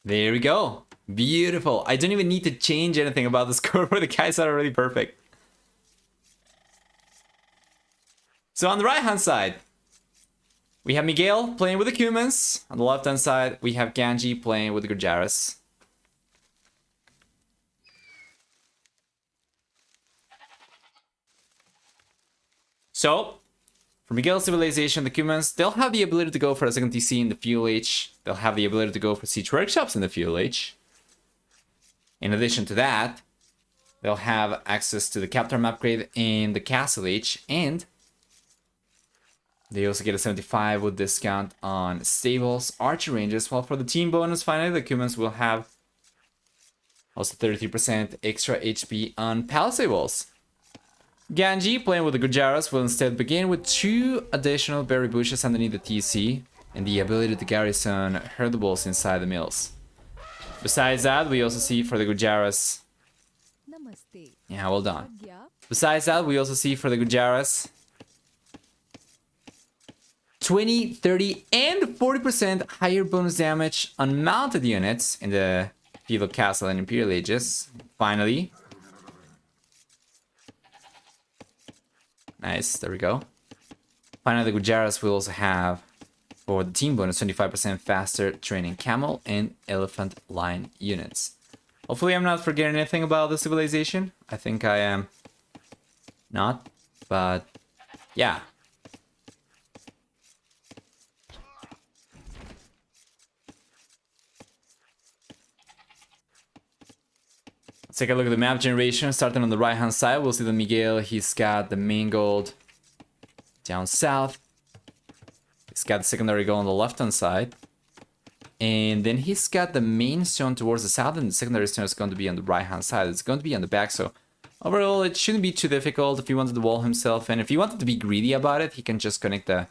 There we go. Beautiful. I don't even need to change anything about the score where the guys are already perfect. So on the right hand side, we have Miguel playing with the Cumans. On the left hand side, we have Ganji playing with the Gujaras. So, for Miguel's civilization, the Cumans, they'll have the ability to go for a second TC in the Fuel Age. They'll have the ability to go for Siege Workshops in the Fuel Age. In addition to that, they'll have access to the Captain upgrade in the Castle Age, and they also get a 75 with discount on Stables, Archer Ranges, while for the team bonus, finally, the Cumans will have also 33% extra HP on Palisade Walls. Ganji, playing with the Gujaras, will instead begin with 2 additional berry bushes underneath the TC and the ability to garrison herdables inside the mills. Besides that, we also see for the Gujaras... Yeah, well done. Besides that, we also see for the Gujaras 20, 30, and 40% higher bonus damage on mounted units in the Feudal Castle and Imperial Ages. Finally. Nice, there we go. Finally, the Gujaras will also have, for the team bonus, 25% faster training camel and elephant line units. Hopefully I'm not forgetting anything about the civilization. I think I am not, but yeah. Let's take a look at the map generation. Starting on the right hand side, we'll see the Miguel. He's got the main gold down south. He's got the secondary gold on the left hand side. And then he's got the main stone towards the south, and the secondary stone is going to be on the right hand side. It's going to be on the back, so overall it shouldn't be too difficult if he wanted to wall himself. And if he wanted to be greedy about it, he can just connect the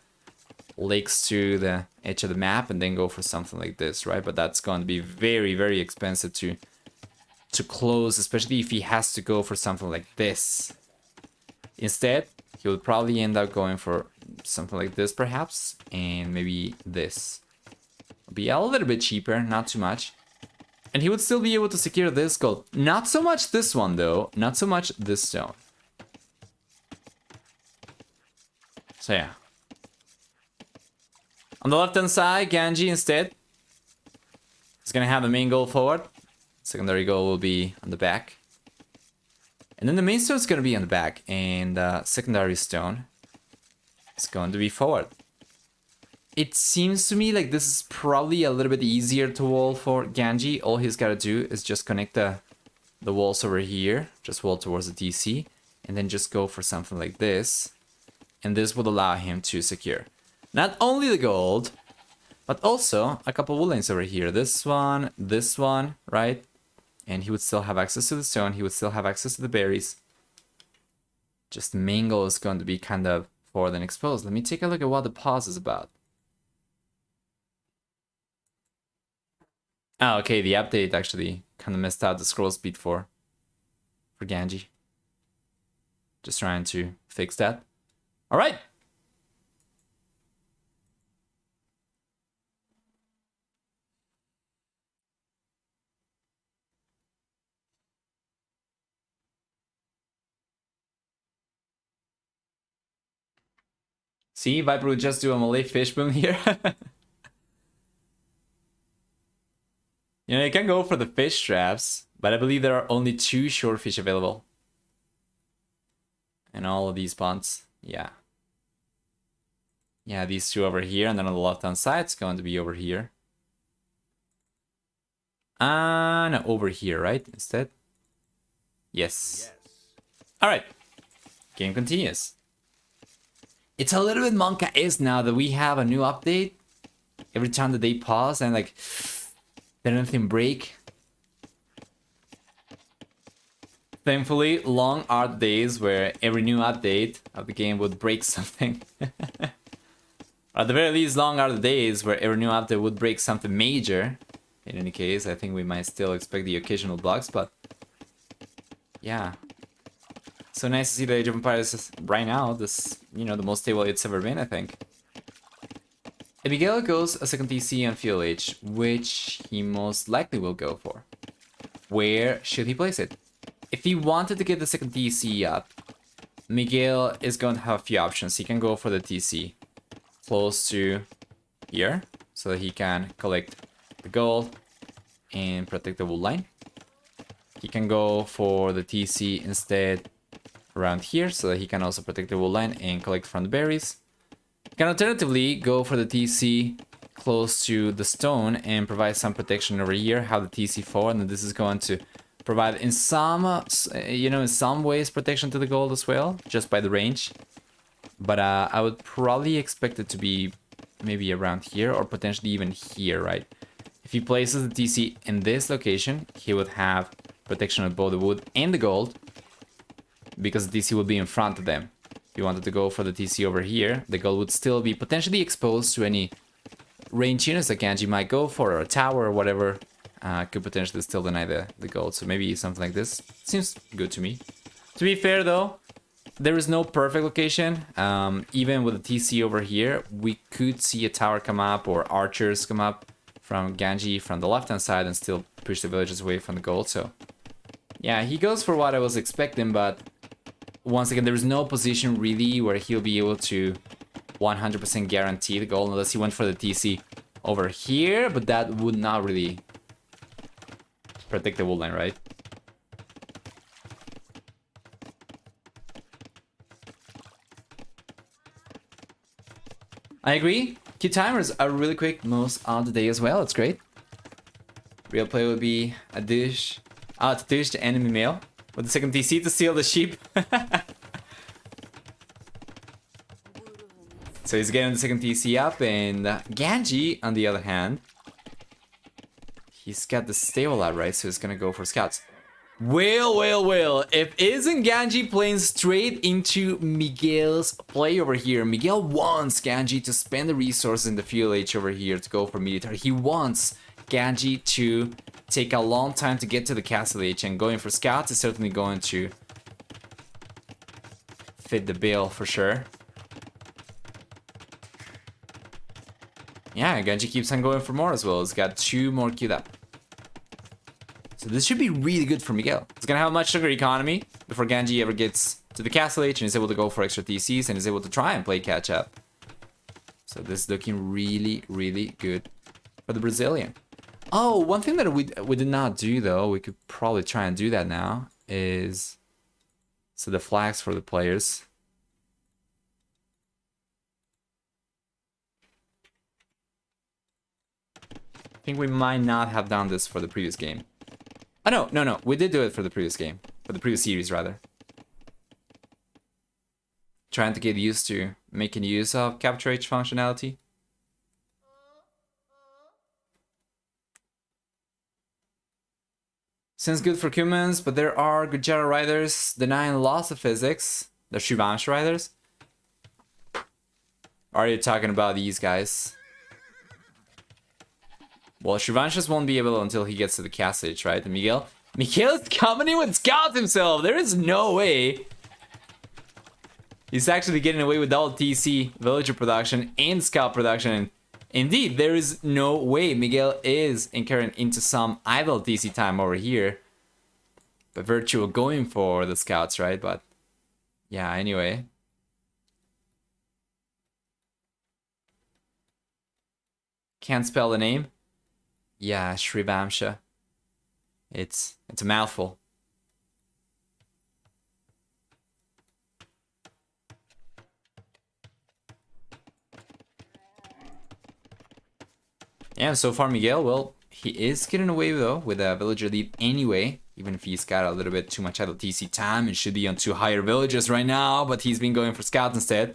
lakes to the edge of the map and then go for something like this, right? But that's going to be very, very expensive to close, especially if he has to go for something like this. Instead, he would probably end up going for something like this, perhaps, and maybe this. It'll be a little bit cheaper, not too much. And he would still be able to secure this gold. Not so much this one, though. Not so much this stone. So, yeah. On the left-hand side, Ganji, instead, is going to have the main goal forward. Secondary goal will be on the back. And then the main stone is going to be on the back. And secondary stone is going to be forward. It seems to me like this is probably a little bit easier to wall for Ganji. All he's got to do is just connect the walls over here. Just wall towards the DC. And then just go for something like this. And this would allow him to secure not only the gold, but also a couple wood lanes over here. This one, right? And he would still have access to the stone. He would still have access to the berries. Just the main goal is going to be kind of forward and exposed. Let me take a look at what the pause is about. Oh, okay, the update actually kind of messed out the scroll speed for Ganji. Just trying to fix that. All right. See, Viper would just do a Malay fish boom here. You know, you can go for the fish traps, but I believe there are only 2 short fish available. In all of these ponds, yeah. Yeah, these 2 over here, and then on the left-hand side, it's going to be over here. No, over here, right? Instead? Yes. Alright. Game continues. It's a little bit Monka-esque now that we have a new update. Every time that they pause and like, let anything break. Thankfully, long are the days where every new update of the game would break something. At the very least, long are the days where every new update would break something major. In any case, I think we might still expect the occasional bugs, but yeah. So nice to see the Age of Empires right now. This, you know, the most stable it's ever been, I think. If Miguel goes a second TC on Fuel H, which he most likely will go for, where should he place it? If he wanted to get the second TC up, Miguel is going to have a few options. He can go for the TC close to here, so that he can collect the gold and protect the wood line. He can go for the TC instead around here, so that he can also protect the wood line and collect from the berries. He can alternatively go for the TC close to the stone and provide some protection over here, have the TC forward, and this is going to provide in some, in some ways protection to the gold as well, just by the range. But I would probably expect it to be maybe around here or potentially even here, right? If he places the TC in this location, he would have protection of both the wood and the gold, because the TC would be in front of them. If you wanted to go for the TC over here, the gold would still be potentially exposed to any range units that Ganji might go for, or a tower or whatever. Could potentially still deny the gold. So maybe something like this seems good to me. To be fair though, there is no perfect location. Even with the TC over here, we could see a tower come up or archers come up from Ganji from the left hand side and still push the villagers away from the gold. So yeah, he goes for what I was expecting, but once again, there's no position really where he'll be able to 100% guarantee the gold unless he went for the TC over here, but that would not really protect the wood line, right? I agree. Queue timers are really quick most of the day as well. It's great. Real play would be a dish to dish the enemy male with the second TC to steal the sheep. So he's getting the second TC up, and Ganji, on the other hand, he's got the stable out, right? So he's gonna go for scouts. Well. If isn't Ganji playing straight into Miguel's play over here? Miguel wants Ganji to spend the resources in the Fuel H over here to go for military. He wants Ganji to take a long time to get to the Castle H, and going for scouts is certainly going to fit the bill for sure. Yeah, Ganji keeps on going for more as well. He's got 2 more queued up. So this should be really good for Miguel. He's gonna have a much stronger economy before Ganji ever gets to the Castle H and is able to go for extra TCs and is able to try and play catch up. So this is looking really, really good for the Brazilian. Oh, one thing that we did not do though, we could probably try and do that now, is so the flags for the players. I think we might not have done this for the previous game. Oh, no. We did do it for the previous game. For the previous series, rather. Trying to get used to making use of Capture H functionality. Seems good for humans, but there are Gujara riders denying loss of physics. The Shivansh riders. Are you talking about these guys? Well, Shivanshas won't be able until he gets to the Castle H, right? And Miguel's coming in with scouts himself. There is no way. He's actually getting away with all TC, villager production, and scout production. And indeed, there is no way Miguel is incurring into some idle TC time over here by virtue of going for the scouts, right? But yeah, anyway. Can't spell the name. Yeah, Shrivamsha. It's a mouthful. Yeah, so far Miguel, well, he is getting away though with a villager lead anyway, even if he's got a little bit too much idle TC time and should be on 2 higher villagers right now, but he's been going for scouts instead.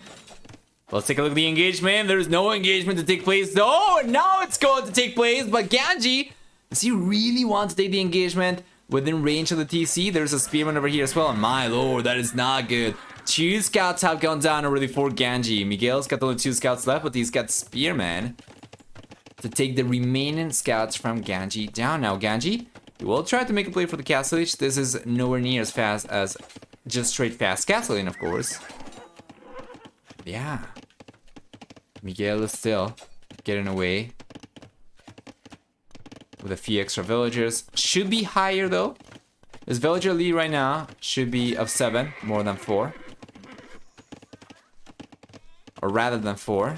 Let's take a look at the engagement. There's no engagement to take place. Oh, now it's going to take place. But Ganji, does he really want to take the engagement within range of the TC? There's a spearman over here as well. And my lord, that is not good. 2 scouts have gone down already for Ganji. Miguel's got only 2 scouts left, but he's got spearman to take the remaining scouts from Ganji down. Now Ganji, he will try to make a play for the Castle H. This is nowhere near as fast as just straight fast Castle Lane, of course. Yeah. Miguel is still getting away with a few extra villagers. Should be higher though. His villager lead right now should be of 7, more than 4. Or rather than 4.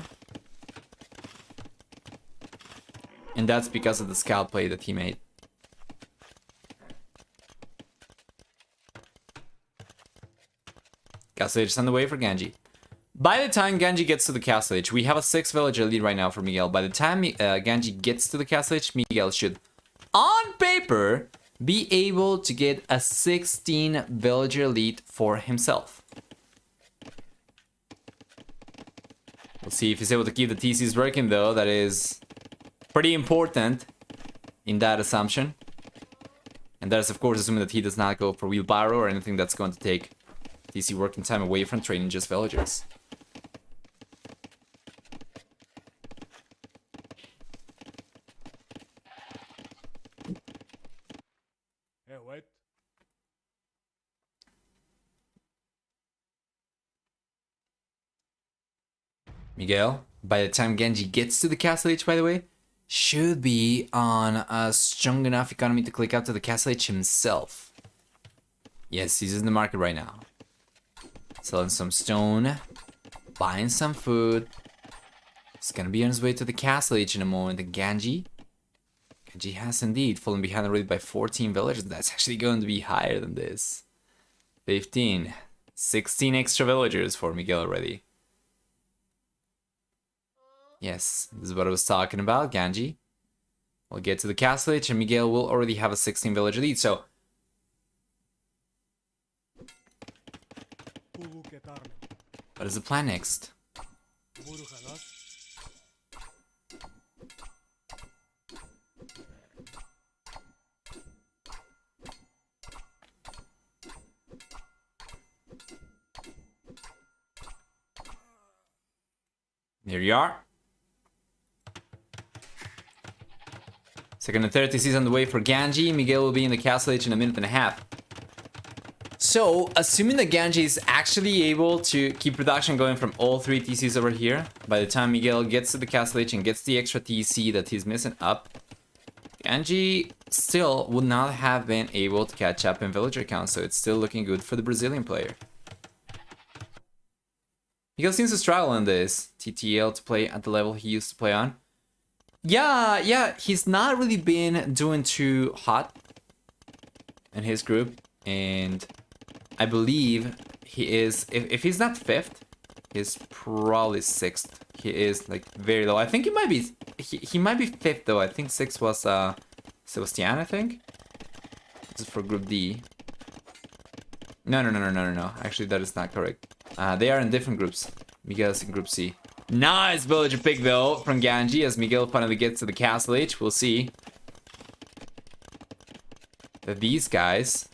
And that's because of the scout play that he made. Castle Age is on the way for Ganji. By the time Ganji gets to the Castle Age, we have a 6 villager lead right now for Miguel. By the time Ganji gets to the Castle Age, Miguel should, on paper, be able to get a 16 villager lead for himself. We'll see if he's able to keep the TCs working though. That is pretty important in that assumption. And that is of course assuming that he does not go for wheelbarrow or anything that's going to take TC working time away from training just villagers. Hey, wait. Miguel, by the time Ganji gets to the Castle Age, by the way, should be on a strong enough economy to click up to the Castle Age himself. Yes, he's in the market right now. Selling some stone, buying some food. He's gonna be on his way to the Castle Age in a moment. And Ganji has indeed fallen behind already by 14 villagers. That's actually going to be higher than this. 15, 16 extra villagers for Miguel already. Yes, this is what I was talking about. Ganji will get to the Castle Age and Miguel will already have a 16 villager lead. So what is the plan next? There you are. Second and third TCs on the way for Ganji. Miguel will be in the Castle Age in a minute and a half. So, assuming that Ganji is actually able to keep production going from all 3 TCs over here, by the time Miguel gets to the Castle Age and gets the extra TC that he's missing up, Ganji still would not have been able to catch up in villager count, so it's still looking good for the Brazilian player. Miguel seems to struggle in this TTL to play at the level he used to play on. Yeah, he's not really been doing too hot in his group, and I believe he is, if he's not 5th, he's probably 6th. He is like very low. I think he might be, he might be 5th though. I think 6th was Sebastian, I think. This is for Group D. No. Actually, that is not correct. They are in different groups. Miguel's in Group C. Nice villager pick though from Ganji as Miguel finally gets to the Castle Age. We'll see that these guys.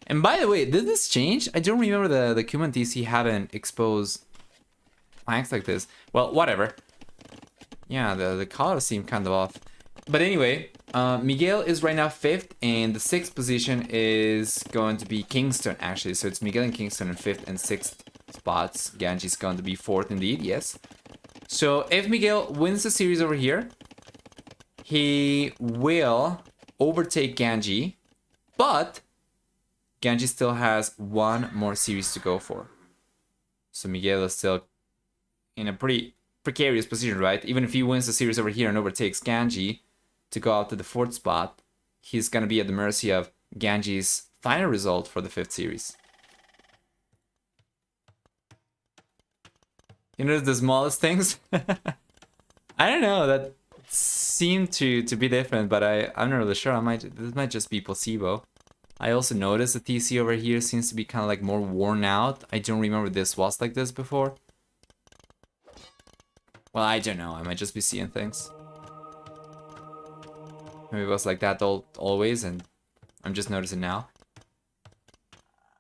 And by the way, did this change? I don't remember the Cuman TC having exposed flanks like this. Well, whatever. Yeah, the colors seem kind of off. But anyway, Miguel is right now 5th, and the 6th position is going to be Kingston actually. So it's Miguel and Kingston in 5th and 6th spots. Ganji's going to be 4th indeed, yes. So if Miguel wins the series over here, he will overtake Ganji, but Ganji still has 1 more series to go for. So Miguel is still in a pretty precarious position, right? Even if he wins the series over here and overtakes Ganji to go out to the 4th spot, he's going to be at the mercy of Ganji's final result for the 5th series. You notice the smallest things? I don't know, that seemed to be different, but I'm not really sure. This might just be placebo. I also noticed the TC over here seems to be kind of like more worn out. I don't remember this was like this before. Well, I don't know. I might just be seeing things. Maybe it was like that always, and I'm just noticing now.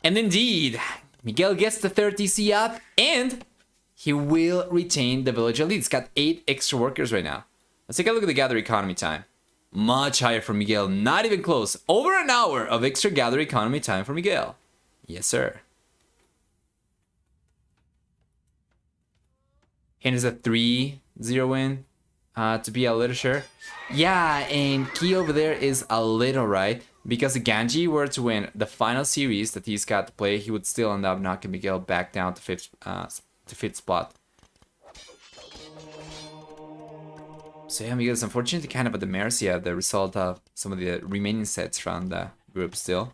And indeed, Miguel gets the 3rd TC up, and he will retain the villager lead. He's got 8 extra workers right now. Let's take a look at the gather economy time. Much higher for Miguel, not even close. Over an hour of extra gather economy time for Miguel. Yes, sir. And is a 3-0 win. to be a little sure. Yeah, and key over there is a little, right? Because if Ganji were to win the final series that he's got to play, he would still end up knocking Miguel back down to fifth spot. So yeah, Miguel is unfortunately kind of at the mercy of the result of some of the remaining sets from the group still.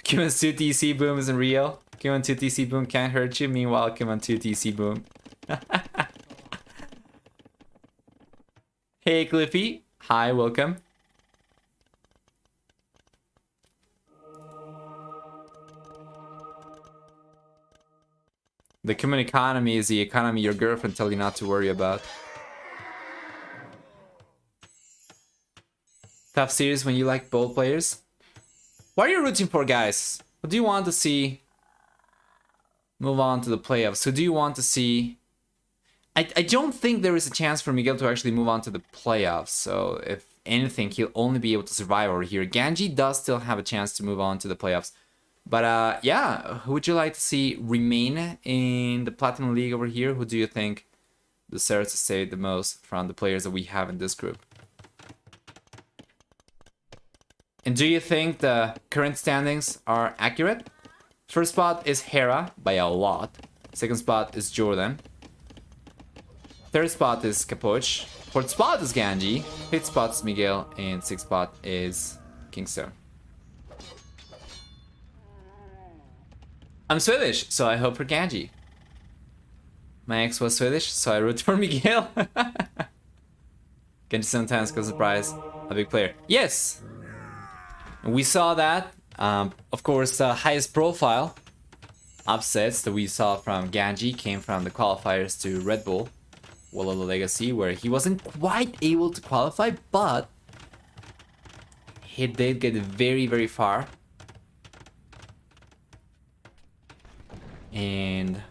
Q1 2 TC Boom isn't real. Q1 2 TC Boom can't hurt you. Meanwhile, Q1 2 TC Boom. Hey Cliffy. Hi, welcome. The Cuban economy is the economy your girlfriend tells you not to worry about. Tough series when you like both players. What are you rooting for, guys? What do you want to see move on to the playoffs? Who do you want to see? I don't think there is a chance for Miguel to actually move on to the playoffs. So if anything, he'll only be able to survive over here. Ganji does still have a chance to move on to the playoffs. But yeah, who would you like to see remain in the Platinum League over here? Who do you think deserves to stay the most from the players that we have in this group? And do you think the current standings are accurate? First spot is Hera by a lot. Second spot is Jordan. Third spot is Capuch. Fourth spot is Ganji. Fifth spot is Miguel. And sixth spot is Kingstone. I'm Swedish, so I hope for Ganji. My ex was Swedish, so I root for Miguel. Ganji sometimes can surprise a big player. Yes! We saw that. Of course, the highest profile upsets that we saw from Ganji came from the qualifiers to Red Bull, Wall of the Legacy, where he wasn't quite able to qualify, but he did get very, very far. And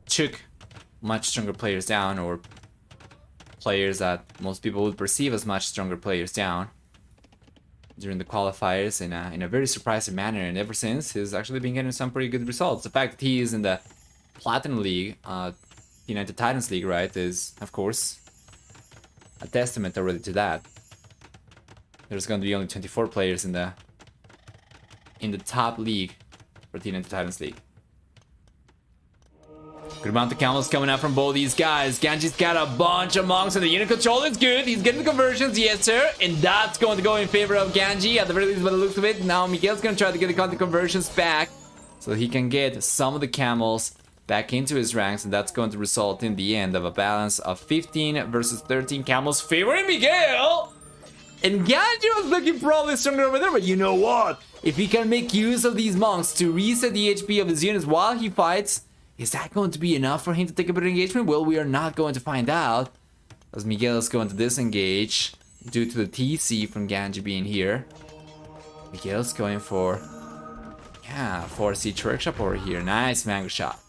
took much stronger players down, or players that most people would perceive as much stronger players down during the qualifiers in a very surprising manner. And ever since, he's actually been getting some pretty good results. The fact that he is in the Platinum League, United Titans League, right, is of course a testament already to that. There's going to be only 24 players in the top league for the United Titans League. Good amount of camels coming out from both these guys. Ganji's got a bunch of monks, and the unit control is good. He's getting the conversions, yes sir. And that's going to go in favor of Ganji, at the very least by the looks of it. Now Miguel's going to try to get the conversions back so he can get some of the camels back into his ranks, and that's going to result in the end of a balance of 15 versus 13 camels favoring Miguel. And Ganji was looking probably stronger over there, but you know what? If he can make use of these monks to reset the HP of his units while he fights, is that going to be enough for him to take a better engagement? Well, we are not going to find out, as Miguel is going to disengage due to the TC from Ganji being here. Miguel's going for, yeah, for a Siege Workshop over here. Nice mango shot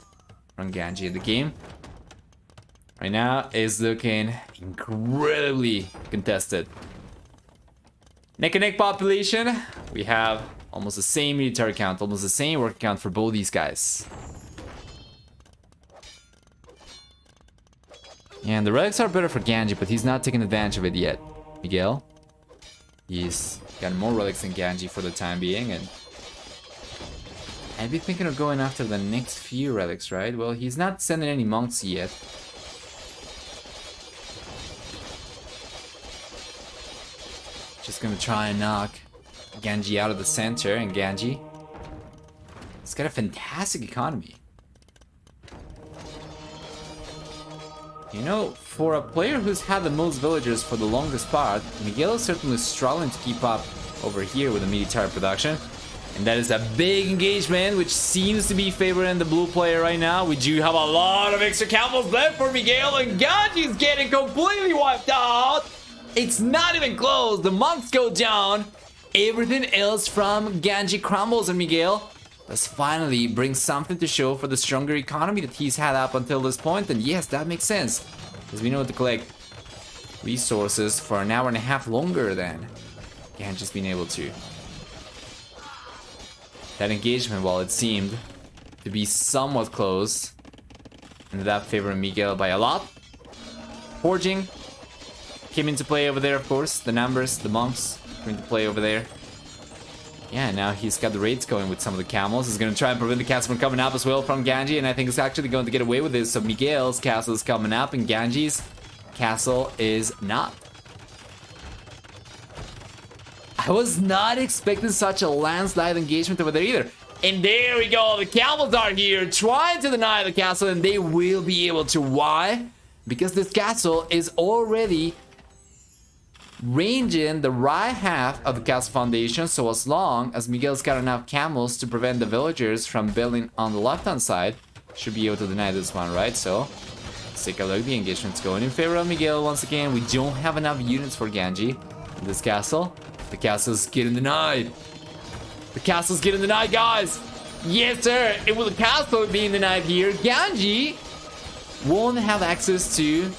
from Ganji in the game. Right now is looking incredibly contested. Neck and neck population. We have almost the same military count, almost the same work count for both these guys. And the relics are better for Ganji, but he's not taking advantage of it yet. Miguel, he's got more relics than Ganji for the time being, and I'd be thinking of going after the next few relics, right? Well, he's not sending any monks yet. Just gonna try and knock Ganji out of the center, and Ganji, he's got a fantastic economy. You know, for a player who's had the most villagers for the longest part, Miguel is certainly struggling to keep up over here with the military production. And that is a big engagement, which seems to be favoring the blue player right now. We do have a lot of extra camels left for Miguel, and Ganji's getting completely wiped out. It's not even close. The monks go down. Everything else from Ganji crumbles, and Miguel let's finally bring something to show for the stronger economy that he's had up until this point. And yes, that makes sense, because we know to collect resources for an hour and a half longer than Ganji's been able to. That engagement, while it seemed to be somewhat close, Ended up favoring Miguel by a lot. Forging came into play over there, of course. The numbers, the monks came into play over there. Yeah, now he's got the raids going with some of the camels. He's going to try and prevent the castle from coming up as well from Ganji, and I think he's actually going to get away with this. So Miguel's castle is coming up, and Ganji's castle is not. I was not expecting such a landslide engagement over there either. And there we go, the camels are here trying to deny the castle, and they will be able to. Why? Because this castle is already ranging the right half of the castle foundation, so as long as Miguel's got enough camels to prevent the villagers from building on the left-hand side, should be able to deny this one, right? So, let's take a look. The engagement's going in favor of Miguel once again. We don't have enough units for Ganji in this castle. The castle's getting denied. The castle's getting denied, guys! Yes, sir! And with the castle being denied here, Ganji won't have access to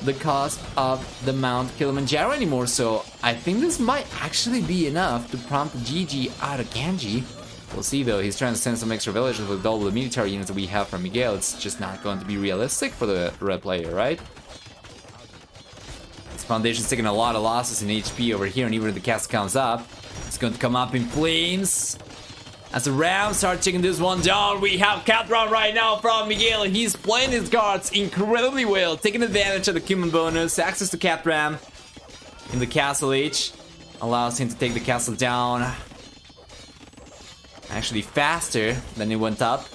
the cost of the Mount Kilimanjaro anymore, so I think this might actually be enough to prompt GG out of Ganji. We'll see though. He's trying to send some extra villagers with double the military units that we have from Miguel. It's just not going to be realistic for the red player, right? This foundation's taking a lot of losses in HP over here, and even if the castle comes up, it's going to come up in flames. As the Rams start taking this one down, we have Catron right now from Miguel. He's playing his cards incredibly well, taking advantage of the Cuman bonus. Access to Catram in the Castle Age allows him to take the castle down actually faster than it went up.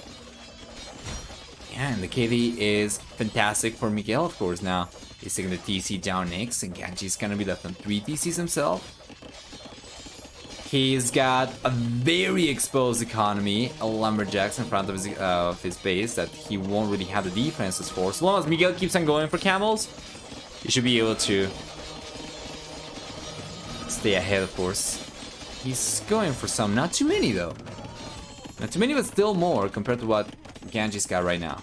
Yeah, and the KD is fantastic for Miguel, of course. Now he's taking the TC down next, and Ganji's gonna be left on 3 TCs himself. He's got a very exposed economy, lumberjacks in front of his base that he won't really have the defenses for. So long as Miguel keeps on going for camels, he should be able to stay ahead, of course. He's going for some, not too many though. Not too many, but still more compared to what Ganji's got right now.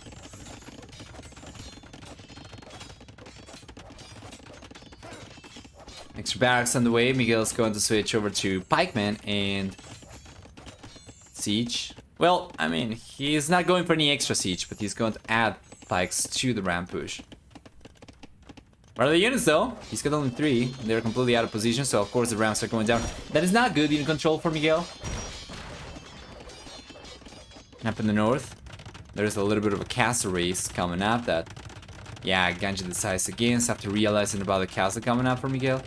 Extra barracks on the way. Miguel's going to switch over to pikemen and siege. Well, I mean, he's not going for any extra siege, but he's going to add pikes to the ram push. Where are the units though? He's got only 3. They're completely out of position, so of course the rams are going down. That is not good unit control for Miguel. Up in the north, there's a little bit of a castle race coming up that, yeah, Ganji decides against after realizing about the castle coming up for Miguel.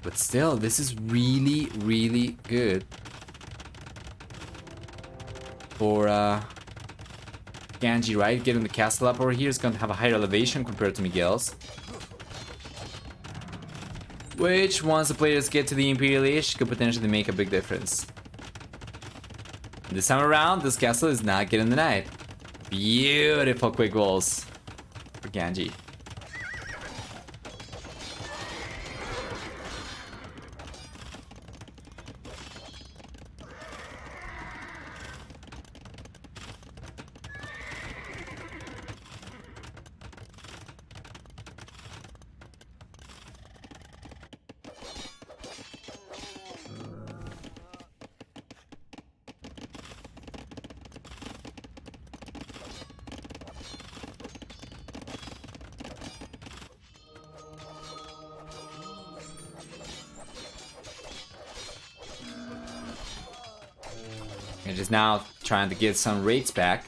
But still, this is really, really good for Ganji, right? Getting the castle up over here is going to have a higher elevation compared to Miguel's. Which, once the players get to the Imperial Age, could potentially make a big difference. This time around, this castle is not getting denied. Beautiful quick walls for Ganji. And just now trying to get some rates back.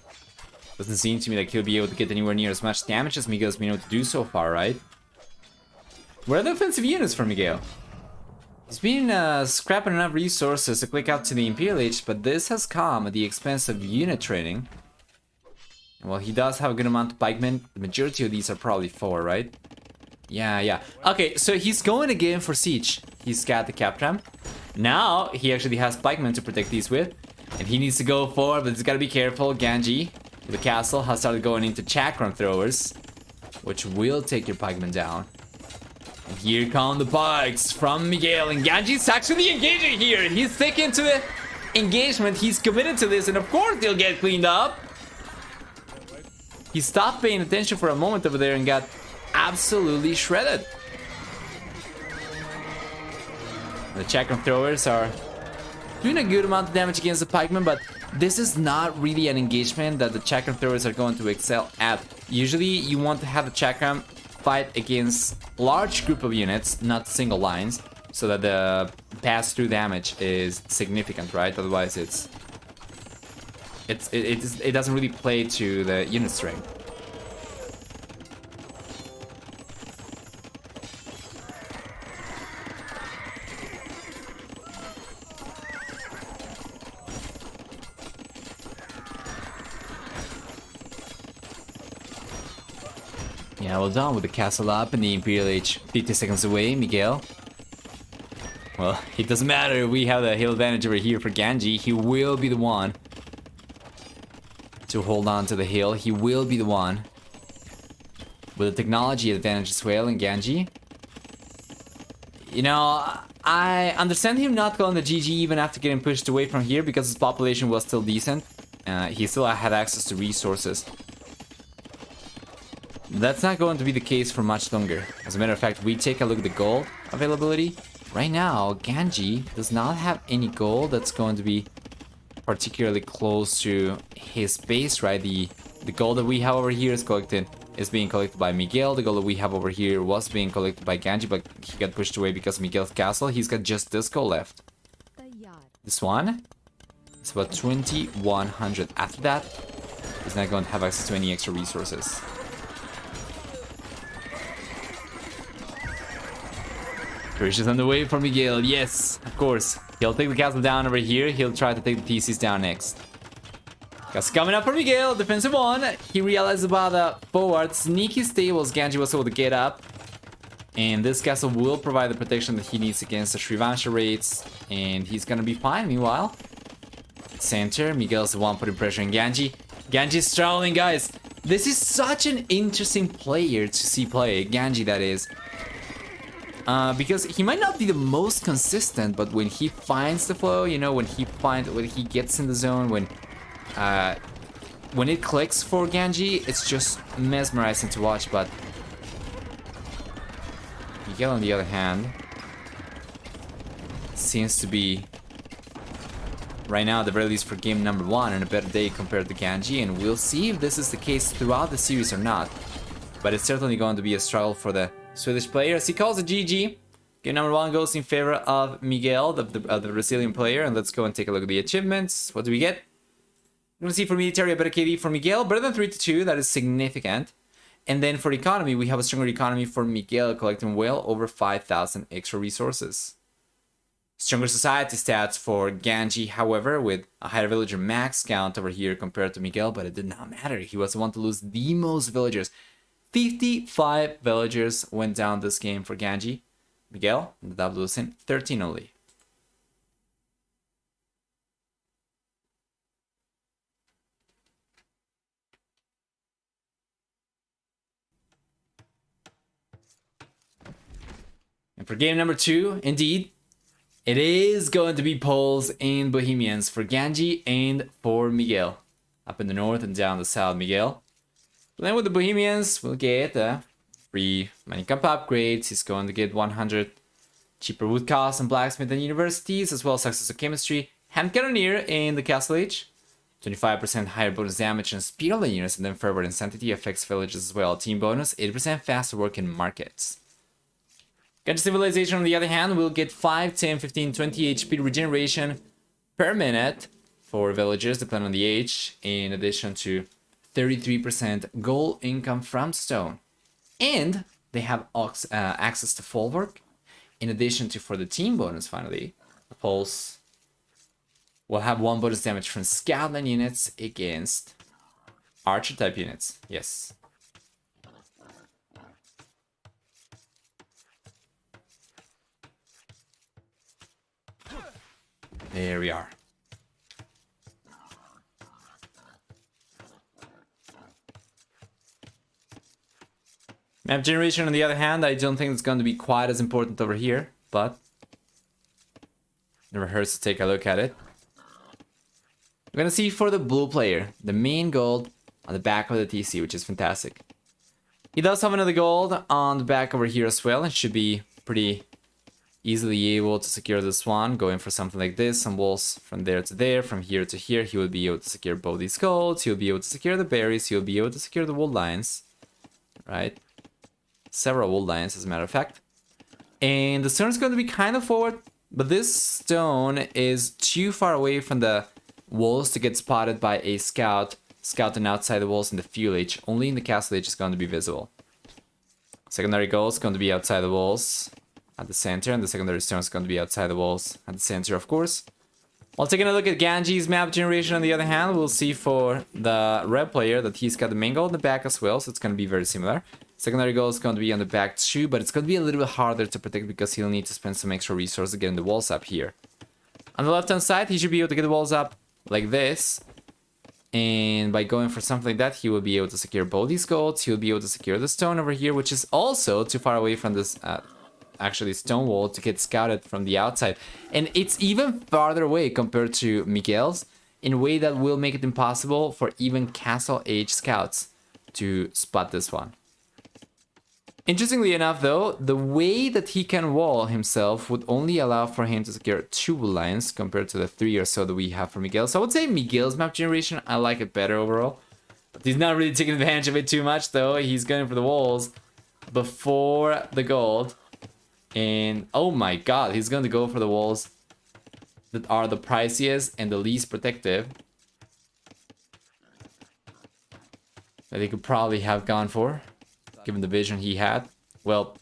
Doesn't seem to me like he'll be able to get anywhere near as much damage as Miguel's been able to do so far, right? Where are the offensive units for Miguel? He's been scrapping enough resources to click out to the Imperial Age, but this has come at the expense of unit training. And while he does have a good amount of pikemen, the majority of these are probably 4, right? Yeah. Okay, so he's going again for siege. He's got the Captram. Now he actually has pikemen to protect these with. And he needs to go forward, but he's got to be careful. Ganji, the castle, has started going into chakram throwers, which will take your pikemen down. And here come the pikes from Miguel, and Ganji's actually engaging here. He's sticking to the engagement. He's committed to this, and of course they'll get cleaned up. He stopped paying attention for a moment over there and got absolutely shredded. The chakram throwers are doing a good amount of damage against the pikemen, but this is not really an engagement that the chakram throwers are going to excel at. Usually, you want to have the chakram fight against large group of units, not single lines, so that the pass-through damage is significant, right? Otherwise, it doesn't really play to the unit strength. Yeah, well done with the castle up and the Imperial Age 50 seconds away, Miguel. Well, it doesn't matter, we have the hill advantage over here for Ganji. He will be the one to hold on to the hill. He will be the one with the technology advantage as well in Ganji. You know, I understand him not calling the GG even after getting pushed away from here because his population was still decent. He still had access to resources. That's not going to be the case for much longer. As a matter of fact, we take a look at the gold availability. Right now, Ganji does not have any gold that's going to be particularly close to his base, right? The gold that we have over here is being collected by Miguel. The gold that we have over here was being collected by Ganji, but he got pushed away because of Miguel's castle. He's got just this gold left. This one is about 2100. After that, he's not going to have access to any extra resources. Push is on the way for Miguel. Yes, of course. He'll take the castle down over here. He'll try to take the TCs down next. Castle coming up for Miguel. Defensive one. He realized about the forward sneaky stables. Ganji was able to get up. And this castle will provide the protection that he needs against the Shrivansha raids. And he's gonna be fine. Meanwhile, center. Miguel's the one putting pressure on Ganji. Ganji's struggling, guys. This is such an interesting player to see play. Ganji, that is. Because he might not be the most consistent, but when he finds the flow, you know, when he gets in the zone, when it clicks for Ganji, it's just mesmerizing to watch. But Miguel, on the other hand, seems to be right now, at the very least, for game number 1, on a better day compared to Ganji, and we'll see if this is the case throughout the series or not. But it's certainly going to be a struggle for the Swedish player, as he calls it GG. Game number 1 goes in favor of Miguel, the Brazilian player. And let's go and take a look at the achievements. What do we get? We're going to see for military a better KD for Miguel, better than 3-2. That is significant. And then for economy, we have a stronger economy for Miguel, collecting well over 5,000 extra resources. Stronger society stats for Ganji, however, with a higher villager max count over here compared to Miguel, but it did not matter. He was the one to lose the most villagers. 55 villagers went down this game for Ganji. Miguel ended up losing 13 only. And for game number 2, indeed, it is going to be Poles and Bohemians for Ganji and for Miguel. Up in the north and down the south, Miguel. Then with the Bohemians, we'll get free money camp upgrades. He's going to get 100 cheaper wood costs and blacksmith and universities, as well as access to chemistry, hand cannoneer in the castle age, 25% higher bonus damage and speed on the units, and then fervor and sanctity affects villages as well. Team bonus, 8% faster work in markets. Ganji civilization, on the other hand, will get 5, 10, 15, 20 HP regeneration per minute for villagers, depending on the age, in addition to 33% gold income from stone. And they have access to folwark. In addition to, for the team bonus, finally, the Poles will have 1 bonus damage from scoutland units against archer type units. Yes. There we are. Map generation, on the other hand, I don't think it's going to be quite as important over here, but never hurts to take a look at it. We're going to see for the blue player, the main gold on the back of the TC, which is fantastic. He does have another gold on the back over here as well. It should be pretty easily able to secure this one, going for something like this, some walls from there to there, from here to here. He will be able to secure both these golds, he'll be able to secure the berries, he'll be able to secure the wood lines, right? Several wood lines, as a matter of fact. And the stone is going to be kind of forward, but this stone is too far away from the walls to get spotted by a scout scouting outside the walls in the fuel age. Only in the castle age is going to be visible. Secondary goal is going to be outside the walls at the center, and the secondary stone is going to be outside the walls at the center, of course. While taking a look at Ganji's map generation, on the other hand, we'll see for the red player that he's got the main goal in the back as well, so it's going to be very similar. Secondary goal is going to be on the back too, but it's going to be a little bit harder to protect because he'll need to spend some extra resources getting the walls up here. On the left hand side, he should be able to get the walls up like this. And by going for something like that, he will be able to secure both these golds. He'll be able to secure the stone over here, which is also too far away from this actually stone wall to get scouted from the outside. And it's even farther away compared to Miguel's in a way that will make it impossible for even castle age scouts to spot this one. Interestingly enough, though, the way that he can wall himself would only allow for him to secure 2 lines compared to the 3 or so that we have for Miguel. So I would say Miguel's map generation, I like it better overall. But he's not really taking advantage of it too much, though. He's going for the walls before the gold. And oh my god, he's going to go for the walls that are the priciest and the least protective that he could probably have gone for, given the vision he had. Well,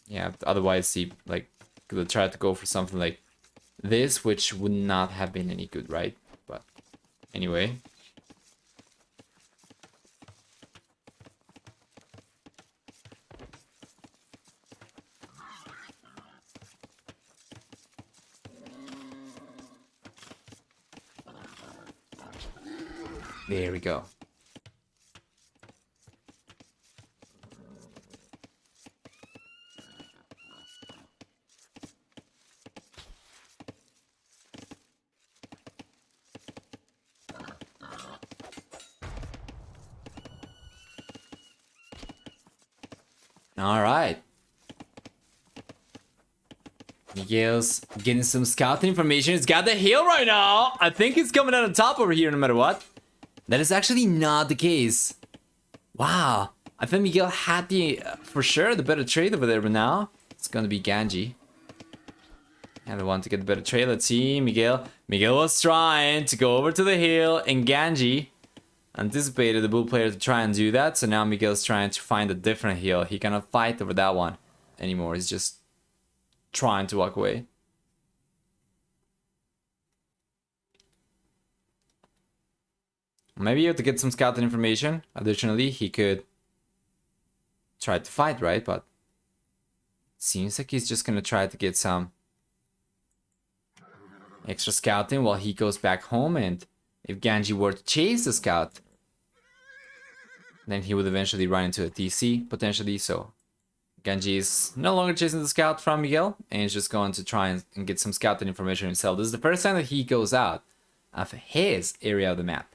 yeah, otherwise he like could have tried to go for something like this, which would not have been any good, right? But anyway. There we go. All right. Miguel's getting some scouting information. He's got the hill right now. I think he's coming out on top over here no matter what. That is actually not the case. Wow. I thought Miguel had the, for sure, the better trade over there, but now it's going to be Ganji. And the one to get the better trade. Let's see. Miguel was trying to go over to the hill, and Ganji anticipated the blue player to try and do that, so now Miguel's trying to find a different hill. He cannot fight over that one anymore. He's just trying to walk away. Maybe you have to get some scouting information. Additionally, he could try to fight, right? But it seems like he's just gonna try to get some extra scouting while he goes back home, and if Ganji were to chase the scout, then he would eventually run into a TC, potentially. So Ganji is no longer chasing the scout from Miguel, and is just going to try and get some scouting information himself. This is the first time that he goes out of his area of the map.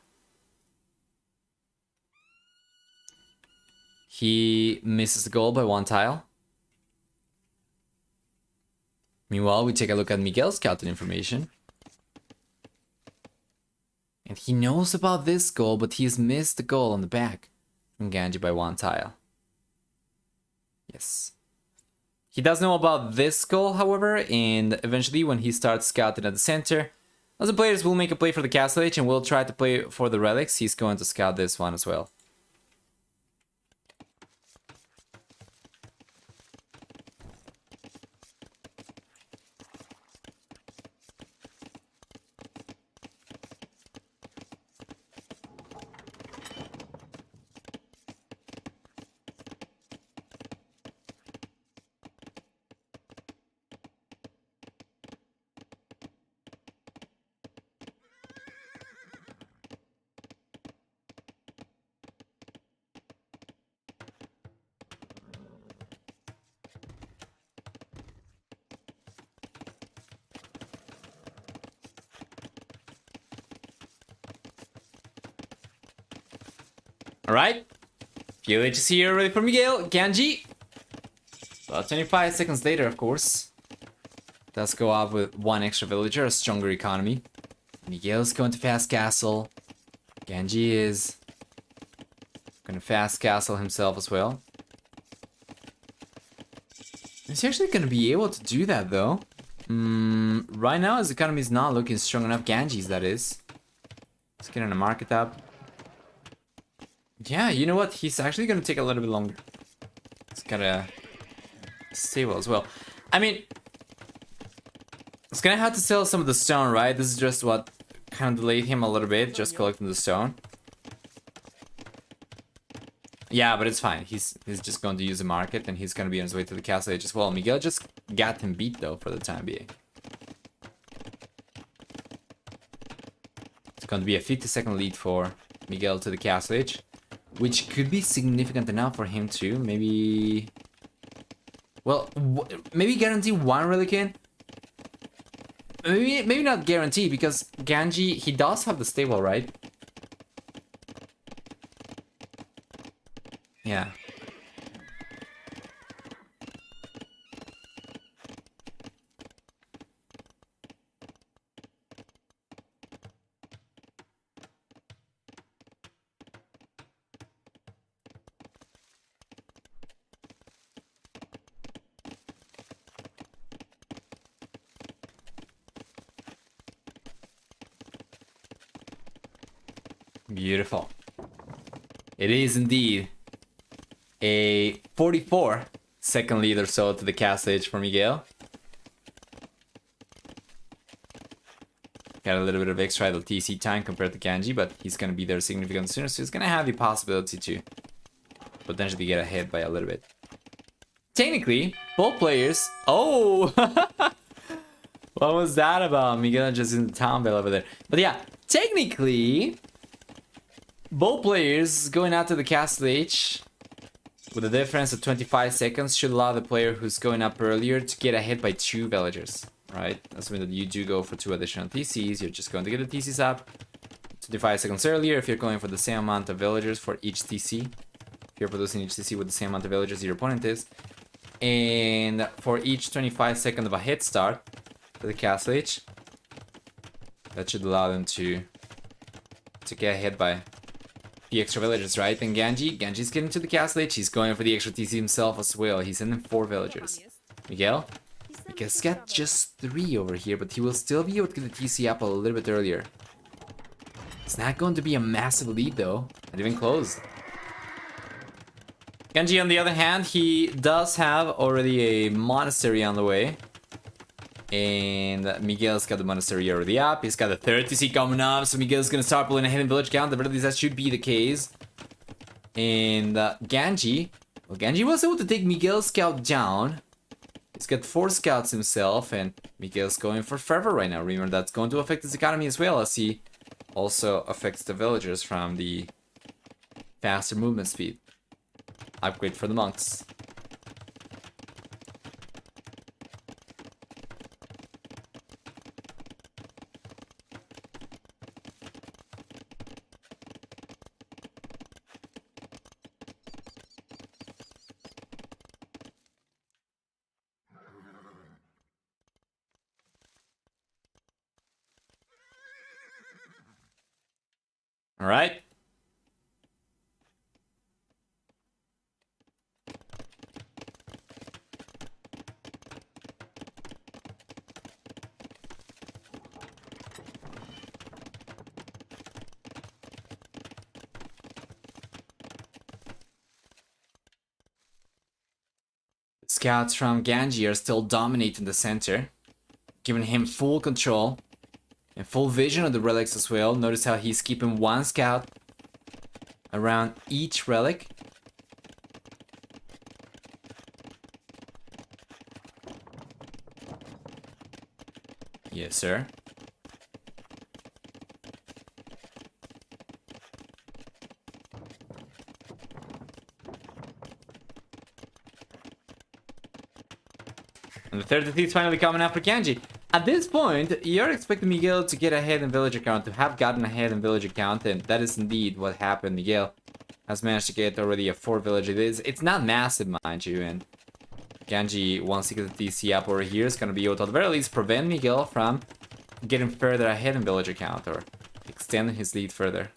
He misses the goal by 1 tile. Meanwhile, we take a look at Miguel's scouting information. And he knows about this goal, but he's missed the goal on the back from Ganji by 1 tile. Yes. He does know about this goal, however, and eventually when he starts scouting at the center, other players will make a play for the castle age and will try to play for the relics. He's going to scout this one as well. Alright, few H's here ready for Miguel. Ganji, about 25 seconds later, of course. Does go up with one extra villager, a stronger economy. Miguel's going to fast castle. Ganji is gonna fast castle himself as well. Is he actually gonna be able to do that though? Right now his economy is not looking strong enough. Ganji's, that is. Let's get in a market up. Yeah, you know what? He's actually gonna take a little bit longer. It's gotta stable as well. I mean, it's gonna have to sell some of the stone, right? This is just what kind of delayed him a little bit, just collecting the stone. Yeah, but it's fine. He's just going to use the market, and he's going to be on his way to the castle age as well. Miguel just got him beat, though, for the time being. It's going to be a 50-second lead for Miguel to the castle age, which could be significant enough for him to maybe... Well, maybe guarantee one relic in. Maybe not guarantee, because Ganji, he does have the stable, right? Yeah. Beautiful. It is indeed a 44-second lead or so to the castle age for Miguel. Got a little bit of extra idle TC time compared to Ganji, but he's going to be there significantly sooner, so he's going to have the possibility to potentially get ahead by a little bit. Technically, both players... Oh! What was that about? Miguel just in the town bell over there. But yeah, technically, both players going out to the castle age with a difference of 25 seconds should allow the player who's going up earlier to get ahead by 2 villagers, right? Assuming that you do go for 2 additional TCs, you're just going to get the TCs up 25 seconds earlier if you're going for the same amount of villagers for each TC. If you're producing each TC with the same amount of villagers your opponent is. And for each 25 second of a head start to the castle age, that should allow them to get ahead by the extra villagers, right? And Ganji's getting to the castle age. He's going for the extra TC himself as well. He's sending 4 villagers. Miguel's got just 3 over here, but he will still be able to get the TC up a little bit earlier. It's not going to be a massive lead though, not even close. Ganji, on the other hand, he does have already a monastery on the way. And Miguel's got the monastery already up. He's got the 3rd TC coming up, so Miguel's gonna start pulling ahead in village count. At least that should be the case. And Ganji, well, Ganji was able to take Miguel's scout down. He's got 4 scouts himself, and Miguel's going for fervor right now. Remember, that's going to affect his economy as well, as he also affects the villagers from the faster movement speed. Upgrade for the monks. All right. Scouts from Ganji are still dominating the center, giving him full control and full vision of the relics as well. Notice how he's keeping 1 scout around each relic. Yes, sir. And the 3rd thief finally coming after Ganji. At this point, you're expecting Miguel to get ahead in villager count, to have gotten ahead in villager count, and that is indeed what happened. Miguel has managed to get already a 4 villager. It's not massive, mind you, and Ganji, once he gets the DC up over here, is going to be able to at the very least prevent Miguel from getting further ahead in villager count or extending his lead further.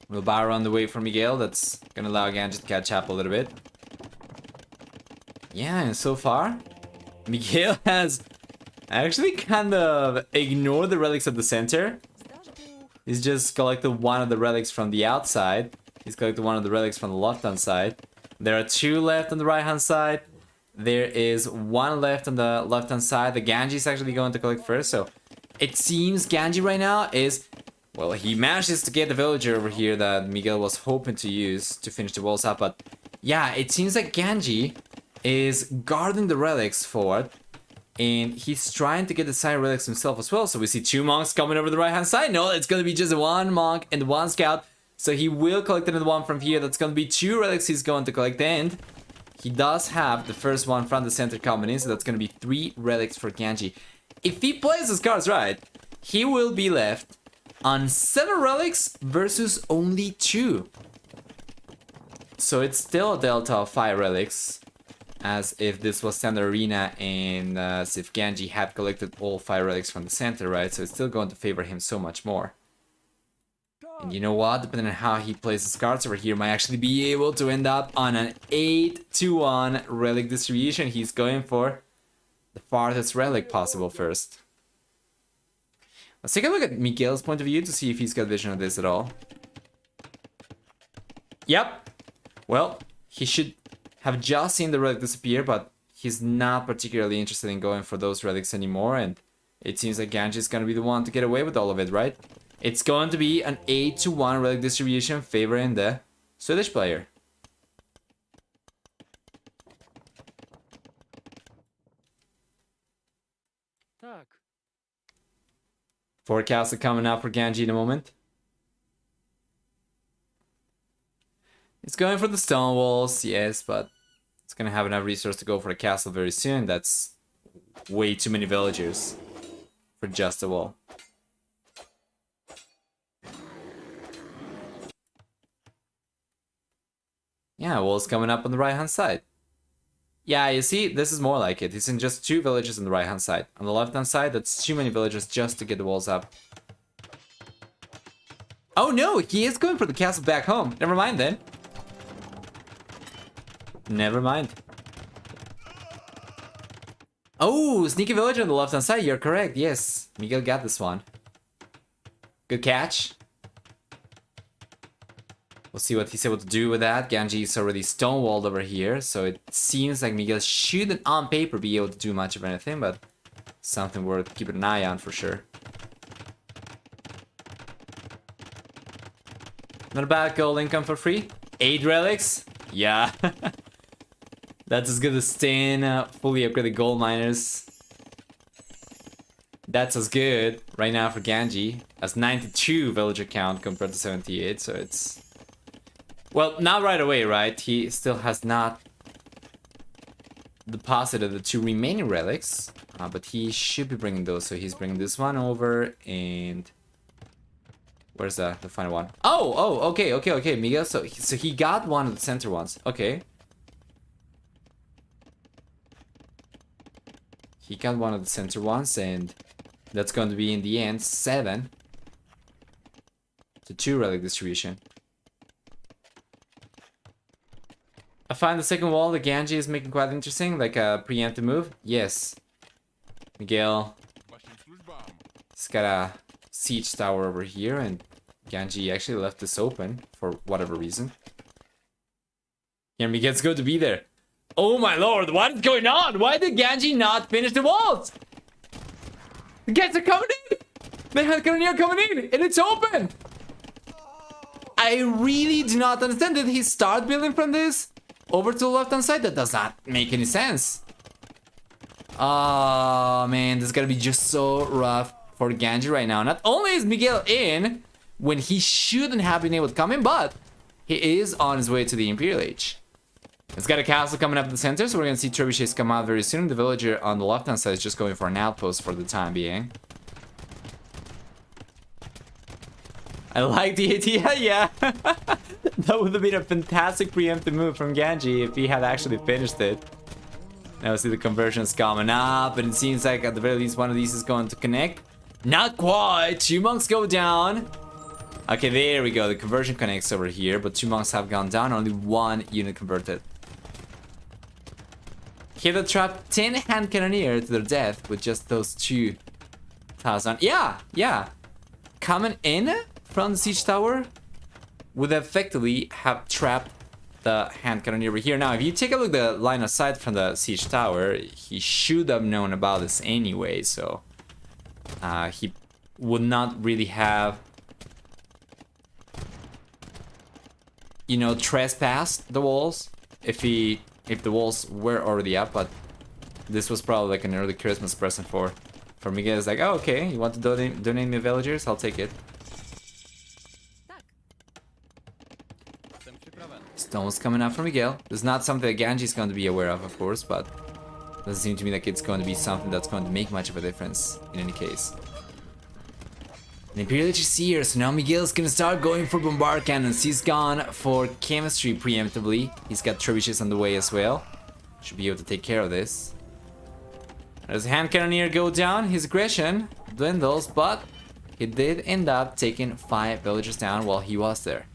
We'll bar on the way for Miguel. That's gonna allow Ganji to catch up a little bit. Yeah, and so far, Miguel has actually kind of ignored the relics at the center. He's just collected one of the relics from the outside. He's collected one of the relics from the left-hand side. There are 2 left on the right-hand side. There is 1 left on the left-hand side. The Ganji is actually going to collect first, so it seems Ganji right now is... Well, he manages to get the villager over here that Miguel was hoping to use to finish the walls up, but yeah, it seems like Ganji is guarding the relics forward, and he's trying to get the side relics himself as well. So we see 2 monks coming over the right-hand side. No, it's going to be just 1 monk and 1 scout, so he will collect another one from here. That's going to be 2 relics he's going to collect, and he does have the first one from the center coming in, so that's going to be 3 relics for Ganji. If he plays his cards right, he will be left on 7 relics versus only 2. So it's still a delta of 5 relics, as if this was standard arena and as if Ganji had collected all 5 relics from the center, right? So it's still going to favor him so much more. And you know what? Depending on how he plays his cards over here, might actually be able to end up on an 8-1 relic distribution. He's going for the farthest relic possible first. Let's take a look at Miguel's point of view to see if he's got vision of this at all. Yep. Well, he should have just seen the relic disappear, but he's not particularly interested in going for those relics anymore, and it seems like Ganji is going to be the one to get away with all of it, right? It's going to be an 8-1 relic distribution favoring the Swedish player. Tak. Forecast are coming up for Ganji in a moment. It's going for the stone walls, yes, but it's gonna have enough resource to go for a castle very soon. That's way too many villagers for just a wall. Yeah, wall's coming up on the right-hand side. Yeah, you see, this is more like it. He's in just 2 villages on the right-hand side. On the left-hand side, that's too many villagers just to get the walls up. Oh no, he is going for the castle back home. Never mind then. Never mind. Oh, sneaky villager on the left-hand side. You're correct. Yes, Miguel got this one. Good catch. We'll see what he's able to do with that. Ganji is already stonewalled over here, so it seems like Miguel shouldn't on paper be able to do much of anything, but something worth keeping an eye on for sure. Not a bad gold income for free. 8 relics? Yeah. That's as good as 10 fully upgraded gold miners. That's as good right now for Ganji as 92 villager count compared to 78, so it's... Well, not right away, right? He still has not deposited the 2 remaining relics, but he should be bringing those. So he's bringing this one over, and where's the final one? Oh, okay, Miguel. So he got one of the center ones. Okay, he got one of the center ones, and that's going to be in the end 7 to 2 relic distribution. I find the second wall the Ganji is making quite interesting, like a preemptive move. Yes. Miguel. He's got a siege tower over here, and Ganji actually left this open for whatever reason. Yeah, Miguel's going to be there. Oh my lord, what is going on? Why did Ganji not finish the walls? The guys are coming in! They had Cannoneer coming in, and it's open! I really do not understand. Did he start building from this over to the left-hand side? That does not make any sense. Oh man, this is gonna be just so rough for Ganji right now. Not only is Miguel in when he shouldn't have been able to come in, but he is on his way to the Imperial Age. It's got a castle coming up in the center, so we're gonna see trebuchets come out very soon. The villager on the left-hand side is just going for an outpost for the time being. I like the idea, yeah. That would have been a fantastic preemptive move from Ganji if he had actually finished it. Now we see the conversions coming up, and it seems like at the very least one of these is going to connect. Not quite. 2 monks go down. Okay, there we go. The conversion connects over here, but 2 monks have gone down. Only 1 unit converted. Here they trapped 10 hand cannoneer to their death with just those 2,000. Yeah. Coming in from the siege tower would effectively have trapped the hand cannoneer over here. Now, if you take a look at the line of sight from the siege tower, he should have known about this anyway, so he would not really have, you know, trespassed the walls if the walls were already up. But this was probably like an early Christmas present for Miguel. It's like, oh, okay, you want to donate me villagers? I'll take it. Stones coming up from Miguel. This is not something that Ganji is going to be aware of course, but doesn't seem to me like it's going to be something that's going to make much of a difference in any case. The Imperial Age is here, so now Miguel's gonna start going for bombard cannons. He's gone for chemistry preemptively. He's got trebuchets on the way as well. Should be able to take care of this. As hand cannoneer go down, his aggression dwindles, but he did end up taking 5 villagers down while he was there.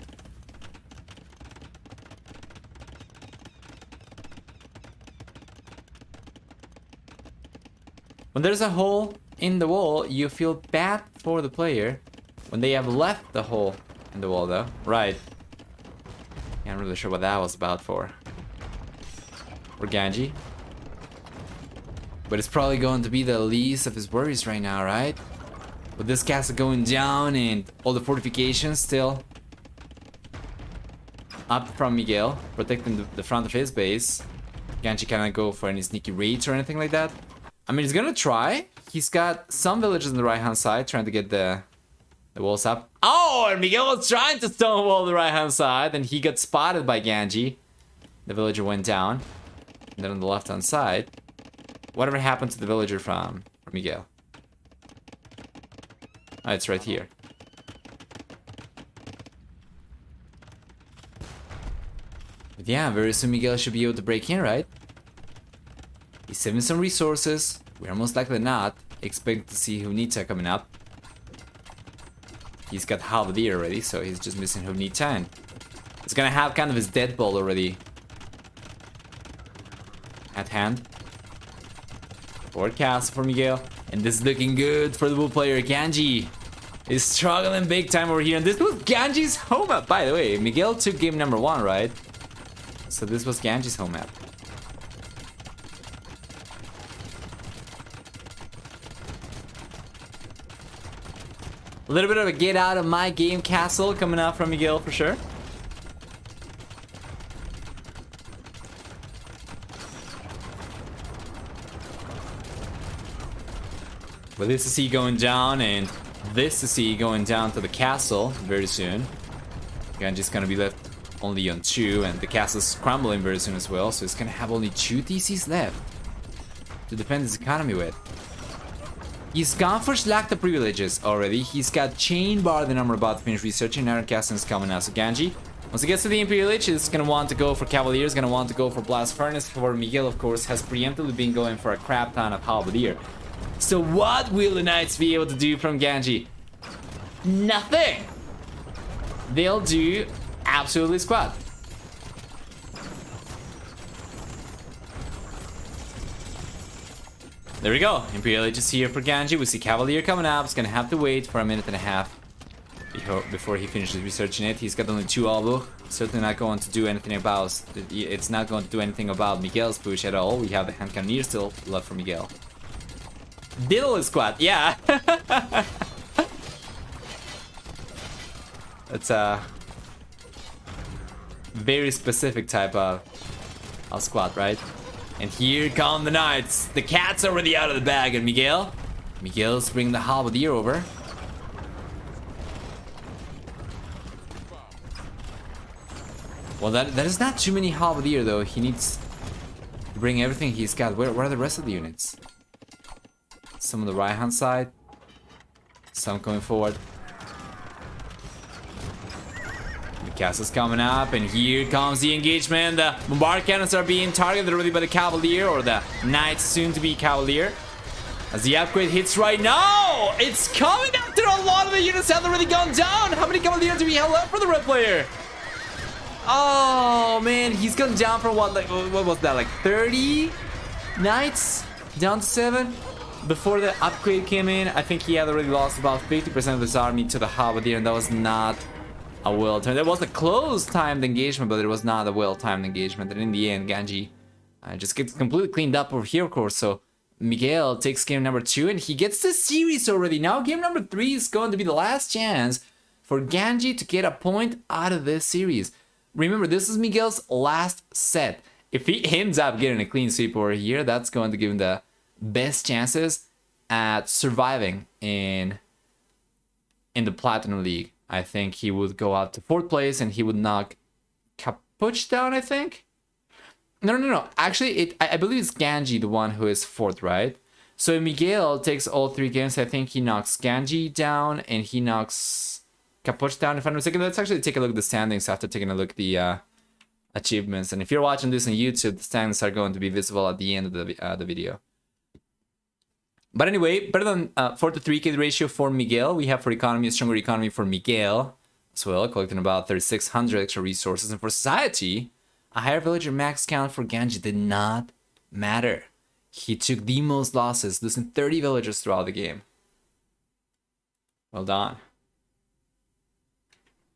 When there's a hole in the wall, you feel bad for the player when they have left the hole in the wall, though. Right. Yeah, I'm really sure what that was about for Ganji. But it's probably going to be the least of his worries right now, right? With this castle going down and all the fortifications still up from Miguel, protecting the front of his base, Ganji cannot go for any sneaky raids or anything like that. I mean, he's gonna try. He's got some villagers on the right-hand side trying to get the walls up. Oh, and Miguel was trying to stonewall the right-hand side, and he got spotted by Ganji. The villager went down. And then on the left-hand side, whatever happened to the villager from Miguel? Oh, it's right here. But yeah, very soon Miguel should be able to break in, right? He's saving some resources. We're most likely not expecting to see Hunita coming up. He's got Halberdier already, so he's just missing Hunita, and he's gonna have kind of his deadbolt already at hand. Forward castle for Miguel, and this is looking good for the blue player. Ganji is struggling big time over here, and this was Ganji's home map, by the way. Miguel took game number 1, right? So this was Ganji's home map. A little bit of a get out of my game castle coming out from Miguel for sure. But this is he going down, and this is he going down to the castle very soon. Ganji's gonna be left only on 2, and the castle's crumbling very soon as well, so he's gonna have only 2 DCs left to defend his economy with. He's gone for Slacta privileges already. He's got Chain Bar, the number about to finish researching. Iron Castings coming out. So Ganji, once he gets to the Imperial Age, he's gonna want to go for Cavalier, he's gonna want to go for Blast Furnace. For Miguel, of course, has preemptively been going for a crap ton of Halberdier. So what will the Knights be able to do from Ganji? Nothing! They'll do absolutely squat. There we go. Imperial Age is here for Ganji. We see Cavalier coming up. He's gonna have to wait for a minute and a half before he finishes researching it. He's got only 2 Albu. Certainly not going to do anything about... It's not going to do anything about Miguel's push at all. We have the hand cannoneer still left for Miguel. Diddle squad, yeah. It's a very specific type of squad, right? And here come the Knights. The cat's already out of the bag, and Miguel's bringing the Halberdier over. Well, that is not too many halberdier though. He needs to bring everything he's got. Where are the rest of the units? Some on the right hand side. Some coming forward. The castle's coming up, and here comes the engagement. The bombard cannons are being targeted already by the cavalier, or the knights soon to be cavalier. As the upgrade hits right now, it's coming after a lot of the units have already gone down. How many cavaliers do we have left for the red player? Oh man, he's gone down from what? Like what was that? Like 30 knights down to 7. Before the upgrade came in, I think he had already lost about 50% of his army to the halberdier, and that was not a well-timed. It was a close-timed engagement, but it was not a well-timed engagement. And in the end, Ganji just gets completely cleaned up over here, of course. So Miguel takes game number 2, and he gets the series already. Now game number 3 is going to be the last chance for Ganji to get a point out of this series. Remember, this is Miguel's last set. If he ends up getting a clean sweep over here, that's going to give him the best chances at surviving in the Platinum League. I think he would go out to 4th place and he would knock Capuch down, I think. No. Actually, I believe it's Ganji, the one who is 4th, right? So if Miguel takes all 3 games, I think he knocks Ganji down and he knocks Capuch down, if I'm not mistaken. Let's actually take a look at the standings after taking a look at the achievements. And if you're watching this on YouTube, the standings are going to be visible at the end of the video. But anyway, better than 4 to 3 kid ratio for Miguel. We have for economy, a stronger economy for Miguel as well, collecting about 3,600 extra resources. And for society, a higher villager max count for Ganji did not matter. He took the most losses, losing 30 villagers throughout the game. Well done.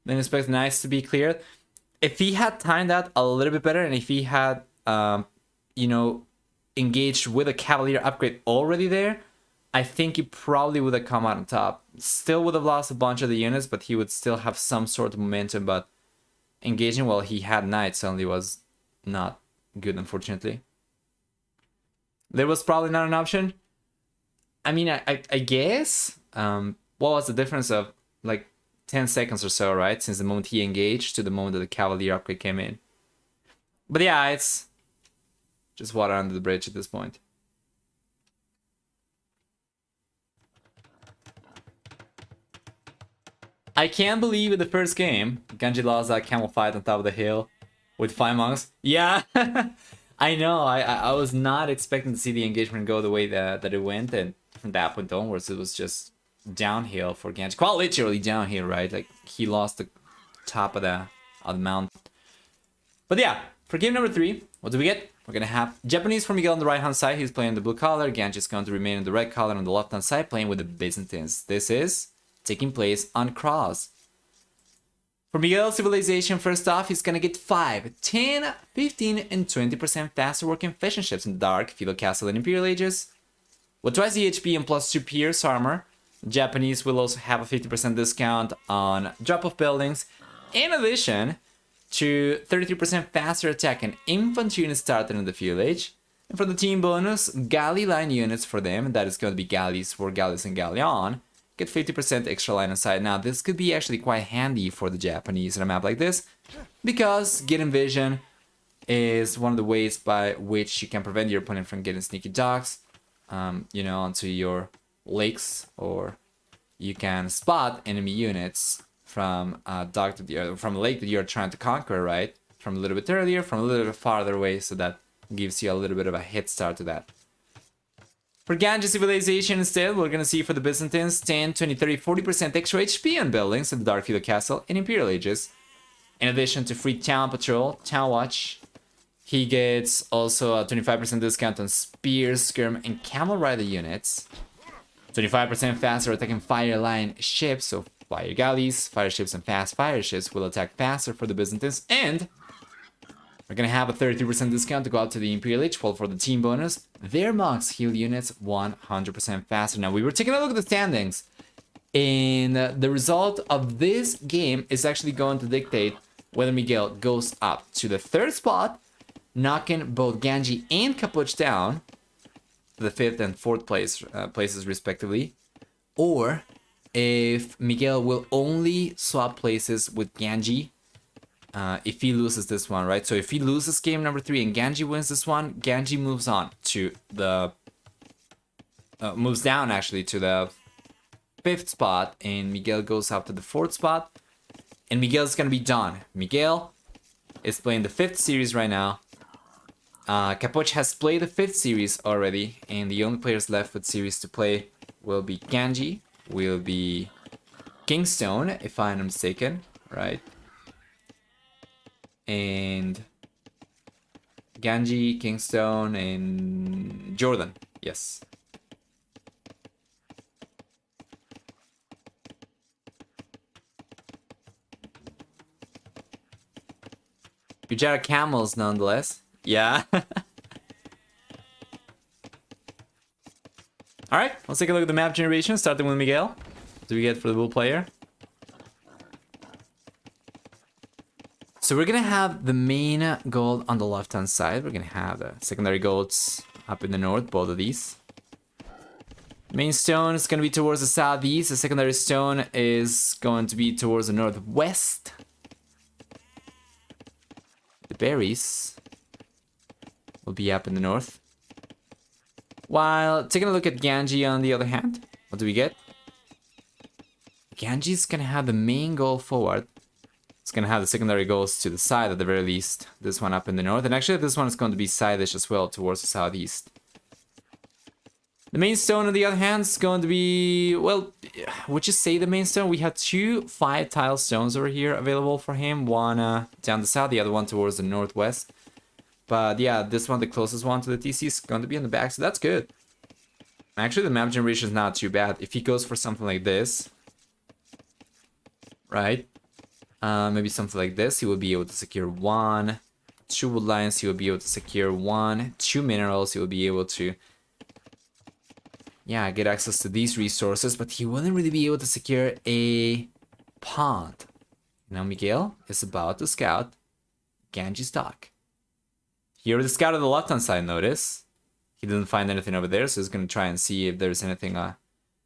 Then expect knights to be cleared. If he had timed that a little bit better, and if he had, you know, engaged with a cavalier upgrade already there, I think he probably would have come out on top. Still would have lost a bunch of the units, but he would still have some sort of momentum. But engaging while he had knights only was not good, unfortunately. There was probably not an option. I mean, I guess. What was the difference of like 10 seconds or so, right? Since the moment he engaged to the moment that the cavalier upgrade came in. But yeah, it's just water under the bridge at this point. I can't believe in the first game, Ganji lost that camel fight on top of the hill with 5 monks. Yeah, I know. I was not expecting to see the engagement go the way that it went. And from that point onwards, it was just downhill for Ganji. Quite literally downhill, right? Like, he lost the top of the mount. But yeah, for game number 3, what do we get? We're going to have Japanese for Miguel on the right-hand side. He's playing the blue color. Ganji is going to remain in the red color on the left-hand side, playing with the Byzantines. This is taking place on cross. For Miguel's civilization, first off, he's going to get 5, 10, 15, and 20% faster working fission ships in the Dark, Feudal Castle, and Imperial Ages. With twice the HP and plus 2 Pierce armor, the Japanese will also have a 50% discount on drop-off buildings, in addition to 33% faster attack and infantry units started in the Feudal Age. And for the team bonus, galley line units for them, that is going to be galleys for galleys and galleon, get 50% extra line of sight. Now, this could be actually quite handy for the Japanese in a map like this, because getting vision is one of the ways by which you can prevent your opponent from getting sneaky docks, you know, onto your lakes, or you can spot enemy units from a dock from a lake that you're trying to conquer, right? From a little bit earlier, from a little bit farther away, so that gives you a little bit of a head start to that. For Ganji civilization instead, we're gonna see for the Byzantines 10, 20, 30, 40% extra HP on buildings in the Dark Feudal Castle in Imperial Ages. In addition to free town patrol, town watch, he gets also a 25% discount on spears, skirm, and camel rider units. 25% faster attacking fire line ships, so fire galleys, fire ships, and fast fire ships will attack faster for the Byzantines. And we're gonna have a 33% discount to go out to the Imperial Age, while for the team bonus, their monks heal units 100% faster. Now, we were taking a look at the standings, and the result of this game is actually going to dictate whether Miguel goes up to the 3rd spot, knocking both Ganji and Capuch down to the 5th and 4th places respectively, or if Miguel will only swap places with Ganji if he loses this one, right? So if he loses game number 3 and Ganji wins this one, Ganji moves on to the moves down actually to the 5th spot, and Miguel goes up to the 4th spot, and Miguel's gonna be done. Miguel is playing the 5th series right now. Capoch has played the 5th series already, and the only players left with series to play will be Ganji, will be Kingstone, if I'm not mistaken, right? And Ganji, Kingstone, and Jordan, yes. Ujara camels, nonetheless. Yeah. Alright, let's take a look at the map generation, starting with Miguel. What do we get for the bull player? So we're gonna have the main gold on the left-hand side. We're gonna have the secondary golds up in the north, both of these. Main stone is gonna be towards the southeast. The secondary stone is going to be towards the northwest. The berries will be up in the north. While taking a look at Ganji on the other hand, what do we get? Ganji's gonna have the main goal forward. It's gonna have the secondary goals to the side at the very least. This one up in the north, and actually this one is going to be side-ish as well towards the southeast. The main stone on the other hand is going to be, well, would you say the main stone? We have 2 5-tile stones over here available for him. One down the south, the other one towards the northwest. But yeah, this one, the closest one to the TC, is going to be in the back, so that's good. Actually, the map generation is not too bad. If he goes for something like this, right? Maybe something like this, he will be able to secure 1, 2 wood lines, he will be able to secure 1, 2 minerals, he will be able to, yeah, get access to these resources, but he wouldn't really be able to secure a pond. Now Miguel is about to scout Ganji's dock. He already scouted the left-hand side, notice. He didn't find anything over there, so he's going to try and see if there's anything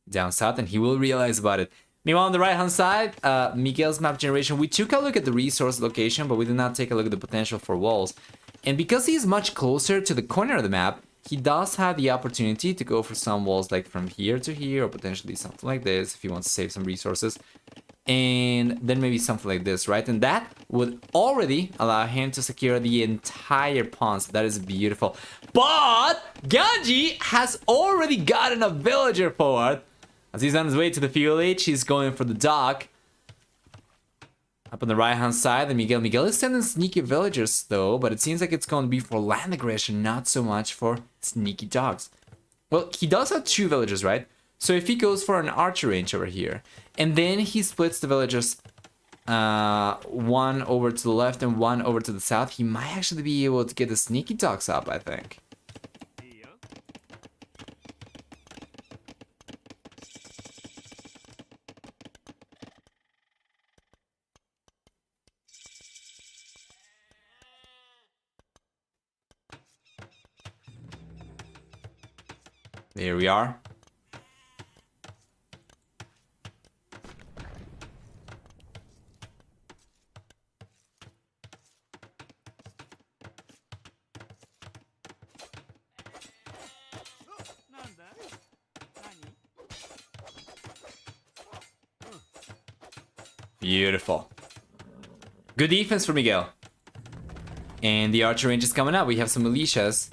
down south, and he will realize about it. Meanwhile, on the right-hand side, Miguel's map generation, we took a look at the resource location, but we did not take a look at the potential for walls. And because he's much closer to the corner of the map, he does have the opportunity to go for some walls like from here to here, or potentially something like this if he wants to save some resources. And then maybe something like this, right? And that would already allow him to secure the entire pond. So that is beautiful. But Ganji has already gotten a villager forward. As he's on his way to the fuel H, he's going for the dock. Up on the right-hand side, and Miguel is sending sneaky villagers though, but it seems like it's going to be for land aggression, not so much for sneaky dogs. Well, he does have 2 villagers, right? So if he goes for an archer range over here, and then he splits the villagers, 1 over to the left and 1 over to the south, he might actually be able to get the sneaky dogs up, I think. There we are. Beautiful. Good defense for Miguel. And the archer range is coming up. We have some militias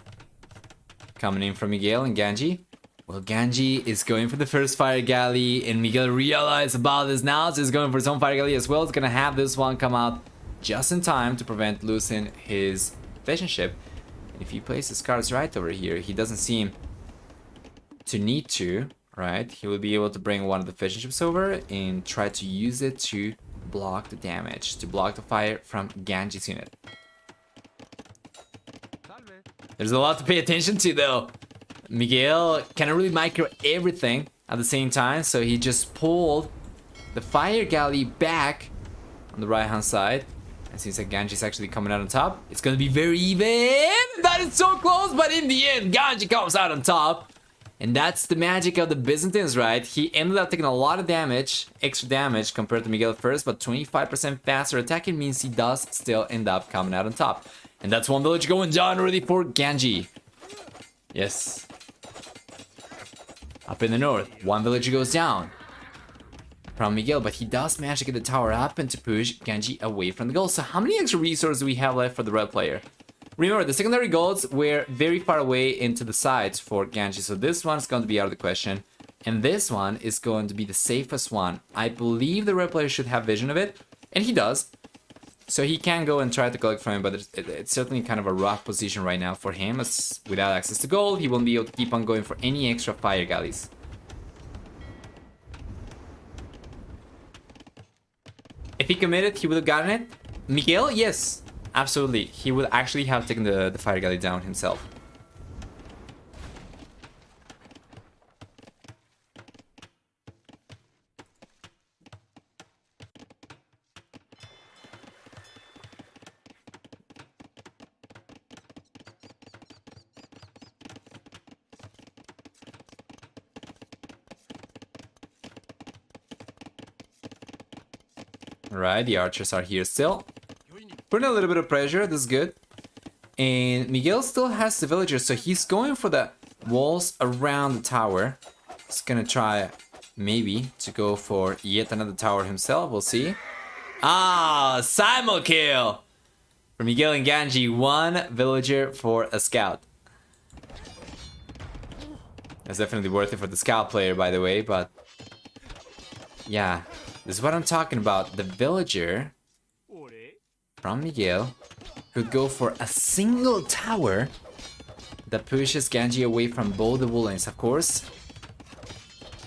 coming in from Miguel and Ganji. Well, Ganji is going for the first fire galley, and Miguel realized about this now, so he's going for his own fire galley as well. He's gonna have this one come out just in time to prevent losing his fishing ship. And if he plays his cards right over here, he doesn't seem to need to, right? He will be able to bring one of the fishing ships over and try to use it to block the damage, to block the fire from Ganji's unit. There's a lot to pay attention to though. Miguel cannot really micro everything at the same time, so he just pulled the fire galley back on the right hand side. And seems like Ganji's actually coming out on top. It's gonna be very even. That is so close, but in the end, Ganji comes out on top. And that's the magic of the Byzantines, right? He ended up taking a lot of damage, extra damage compared to Miguel first, but 25% faster attacking means he does still end up coming out on top. And that's one village going down already for Ganji. Yes. Up in the north, one villager goes down from Miguel, but he does manage to get the tower up and to push Ganji away from the goal. So how many extra resources do we have left for the red player? Remember, the secondary goals were very far away into the sides for Ganji, so this one's going to be out of the question. And this one is going to be the safest one. I believe the red player should have vision of it, and he does. So he can go and try to collect from him, but it's certainly kind of a rough position right now for him, as without access to gold, he won't be able to keep on going for any extra fire galleys. If he committed, he would have gotten it. Miguel, yes, absolutely. He would actually have taken the fire galley down himself. Alright, the archers are here still. Putting a little bit of pressure, this is good. And Miguel still has the villagers, so he's going for the walls around the tower. He's gonna try, maybe, to go for yet another tower himself, we'll see. Ah, simul kill! For Miguel and Ganji, one villager for a scout. That's definitely worth it for the scout player, by the way, but... yeah. This is what I'm talking about. The villager from Miguel could go for a single tower that pushes Ganji away from both the wool lanes. Of course,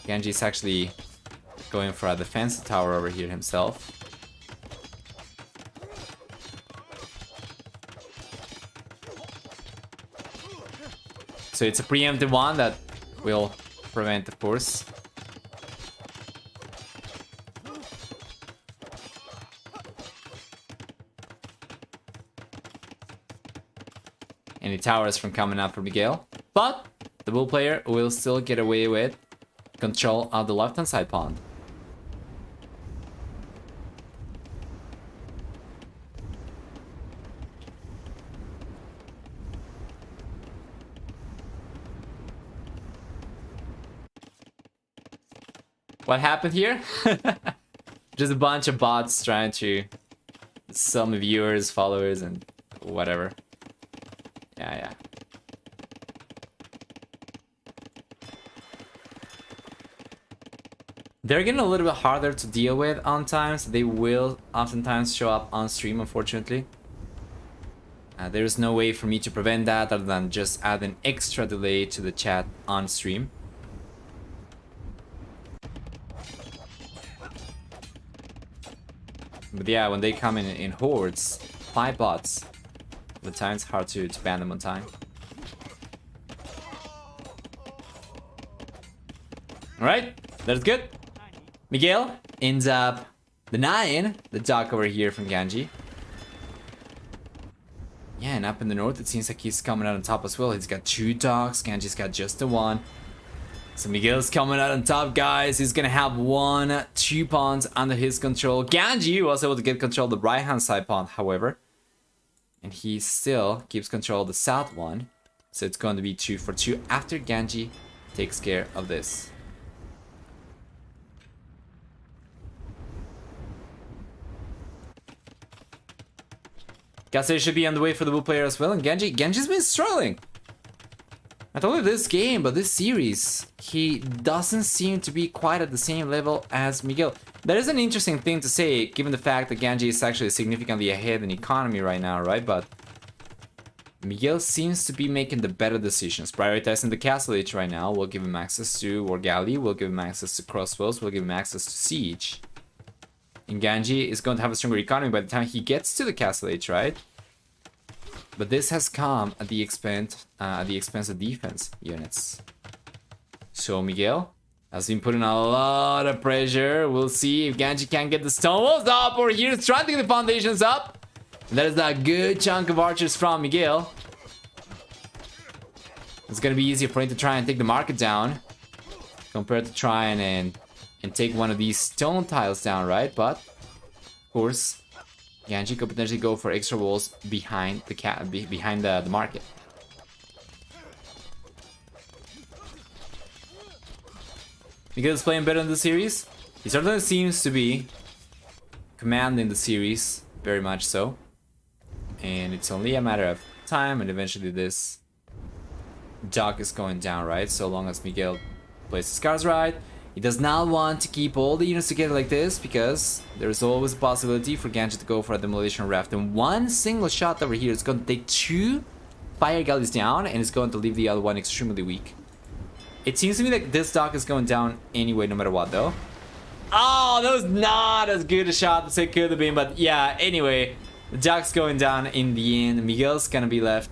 Ganji is actually going for a defensive tower over here himself. So it's a preemptive one that will prevent, of course. Any towers from coming up for Miguel, but the bull player will still get away with control of the left-hand side pond. What happened here? Just a bunch of bots trying to sell me viewers, followers, and whatever. Yeah. They're getting a little bit harder to deal with on times. They will oftentimes show up on stream, unfortunately. There's no way for me to prevent that other than just add an extra delay to the chat on stream. But yeah, when they come in hordes, 5 bots, the time's hard to ban them on time. Alright, that's good. Miguel ends up the 9, the dock over here from Ganji. Yeah, and up in the north, it seems like he's coming out on top as well. He's got 2 docks, Ganji's got just the 1. So Miguel's coming out on top, guys. He's gonna have 1, 2 ponds under his control. Ganji was able to get control of the right-hand side pond, however. And he still keeps control of the south one. So it's going to be 2 for 2 after Ganji takes care of this. Gasser should be on the way for the blue player as well. And Genji's been struggling. Not only this game, but this series, he doesn't seem to be quite at the same level as Miguel. That is an interesting thing to say, given the fact that Ganji is actually significantly ahead in economy right now, right? But Miguel seems to be making the better decisions. Prioritizing the castle age right now will give him access to War Galley, will give him access to crossbows, will give him access to siege. And Ganji is going to have a stronger economy by the time he gets to the castle age, right? But this has come at the expense of defense units. So Miguel has been putting a lot of pressure. We'll see if Ganji can get the stone walls up, or he's trying to get the foundations up. And that is a good chunk of archers from Miguel. It's gonna be easier for him to try and take the market down compared to trying and take one of these stone tiles down, right? But of course, Ganji could potentially go for extra walls behind the market. Miguel is playing better in the series. He certainly seems to be commanding the series, very much so. And it's only a matter of time, and eventually this dog is going down, right? So long as Miguel plays his cards right. He does not want to keep all the units together like this, because there's always a possibility for Ganji to go for a demolition raft. And one single shot over here is going to take 2 fire galleys down, and it's going to leave the other one extremely weak. It seems to me like this dock is going down anyway, no matter what, though. Oh, that was not as good a shot as it could have been, but yeah, anyway, the dock's going down in the end. Miguel's gonna be left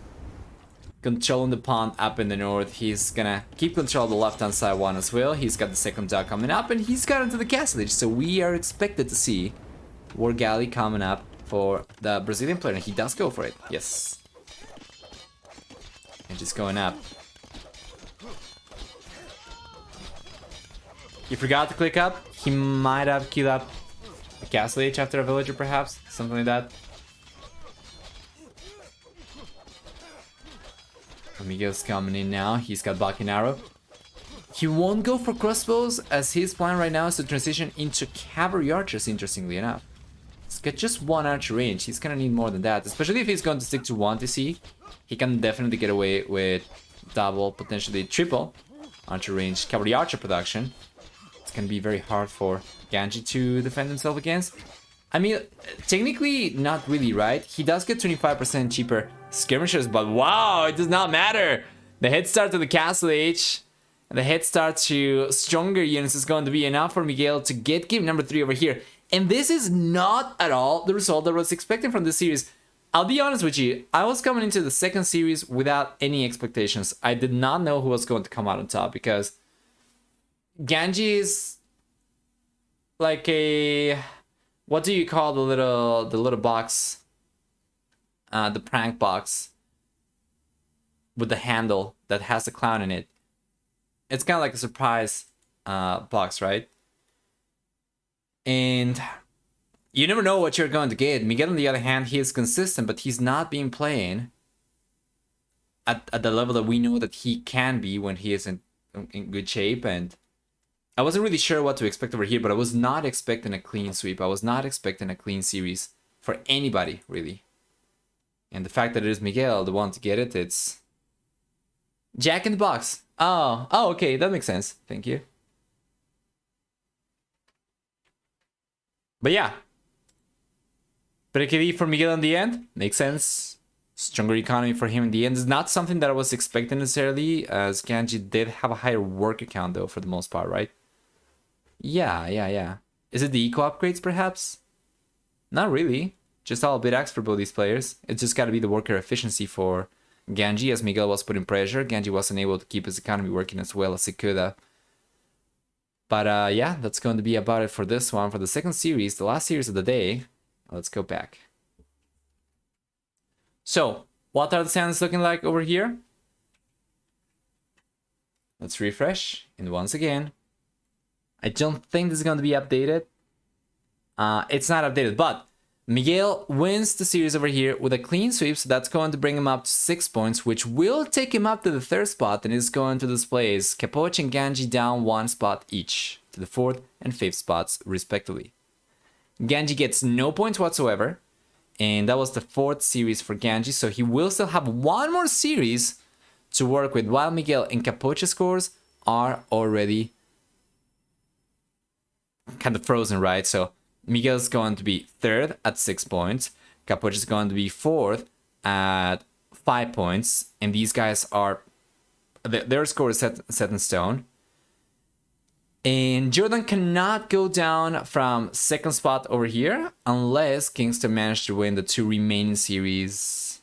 controlling the pond up in the north. He's gonna keep control of the left-hand side one as well. He's got the second dock coming up, and he's got into the castle age, so we are expected to see War Galley coming up for the Brazilian player, and he does go for it, yes. And just going up. He forgot to click up. He might have queued up a castle age after a villager, perhaps. Something like that. Miguel's coming in now. He's got Baki and Arrow. He won't go for crossbows, as his plan right now is to transition into cavalry archers, interestingly enough. He's got just 1 archer range. He's gonna need more than that, especially if he's going to stick to 1 TC. He can definitely get away with double, potentially triple archer range cavalry archer production. It's gonna be very hard for Ganji to defend himself against. I mean, technically not really, right? He does get 25% cheaper skirmishers, but wow, it does not matter. The head start to the castle age and the head start to stronger units is going to be enough for Miguel to get game number 3 over here. And this is not at all the result that I was expecting from this series. I'll be honest with you, I was coming into the second series without any expectations. I did not know who was going to come out on top, because Ganji is like a, what do you call the little box? The prank box with the handle that has the clown in it. It's kind of like a surprise box, right? And you never know what you're going to get. Miguel, on the other hand, he is consistent, but he's not been playing at the level that we know that he can be when he is in good shape. And I wasn't really sure what to expect over here, but I was not expecting a clean sweep. I was not expecting a clean series for anybody, really. And the fact that it is Miguel, the one to get it, it's Jack in the Box. Oh, okay, that makes sense. Thank you. But yeah, Prekedi for Miguel in the end makes sense. Stronger economy for him in the end is not something that I was expecting necessarily, as Ganji did have a higher work account though for the most part, right? Yeah. Is it the eco upgrades perhaps? Not really. Just all a bit X for both these players. It's just gotta be the worker efficiency for Ganji, as Miguel was putting pressure. Ganji wasn't able to keep his economy working as well as he could have. But yeah, that's going to be about it for this one, for the second series, the last series of the day. Let's go back. So, what are the standings looking like over here? Let's refresh, and once again, I don't think this is going to be updated. It's not updated, but Miguel wins the series over here with a clean sweep, so that's going to bring him up to 6 points, which will take him up to the 3rd spot, and is going to display Capoch and Ganji down 1 spot each, to the 4th and 5th spots, respectively. Ganji gets no points whatsoever, and that was the 4th series for Ganji, so he will still have 1 more series to work with, while Miguel and Capoch's scores are already kind of frozen, right? So Miguel's going to be 3rd at 6 points. Capoch is going to be 4th at 5 points. And these guys are, their score is set in stone. And Jordan cannot go down from 2nd spot over here unless Kingston managed to win the 2 remaining series,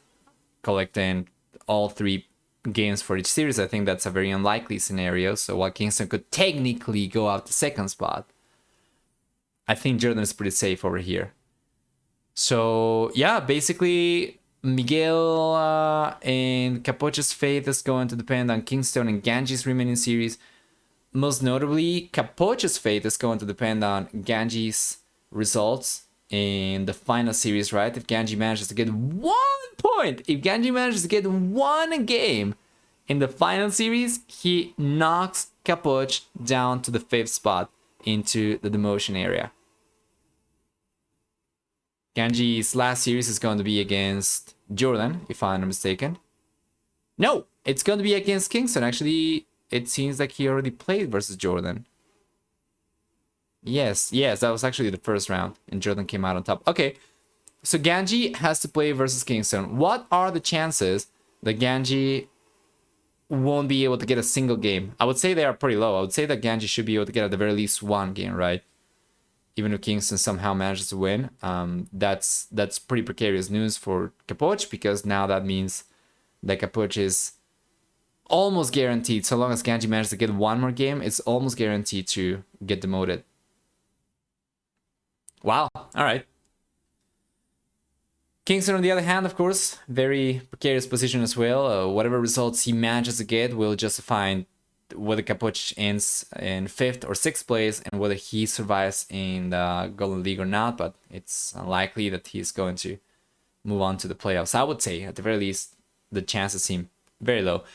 collecting all 3 games for each series. I think that's a very unlikely scenario. So while Kingston could technically go out to 2nd spot, I think Jordan is pretty safe over here. So yeah, basically Miguel and Capuch's fate is going to depend on Kingston and Ganji's remaining series. Most notably, Capuch's fate is going to depend on Ganji's results in the final series, right? If Ganji manages to get 1 point, if Ganji manages to get 1 game in the final series, he knocks Capuch down to the 5th spot into the demotion area. Ganji's last series is going to be against Jordan, if I'm not mistaken. No, it's going to be against Kingston. Actually, it seems like he already played versus Jordan. Yes, that was actually the first round, and Jordan came out on top. Okay, so Ganji has to play versus Kingston. What are the chances that Ganji won't be able to get a single game? I would say they are pretty low. I would say that Ganji should be able to get at the very least 1 game, right? Even if Kingston somehow manages to win. That's pretty precarious news for Capuch, because now that means that Capuch is almost guaranteed. So long as Ganji manages to get 1 more game, it's almost guaranteed to get demoted. Wow, alright. Kingston, on the other hand, of course, very precarious position as well. Whatever results he manages to get will justify whether Capuch ends in 5th or 6th place and whether he survives in the Golden League or not, but it's unlikely that he's going to move on to the playoffs. I would say, at the very least, the chances seem very low.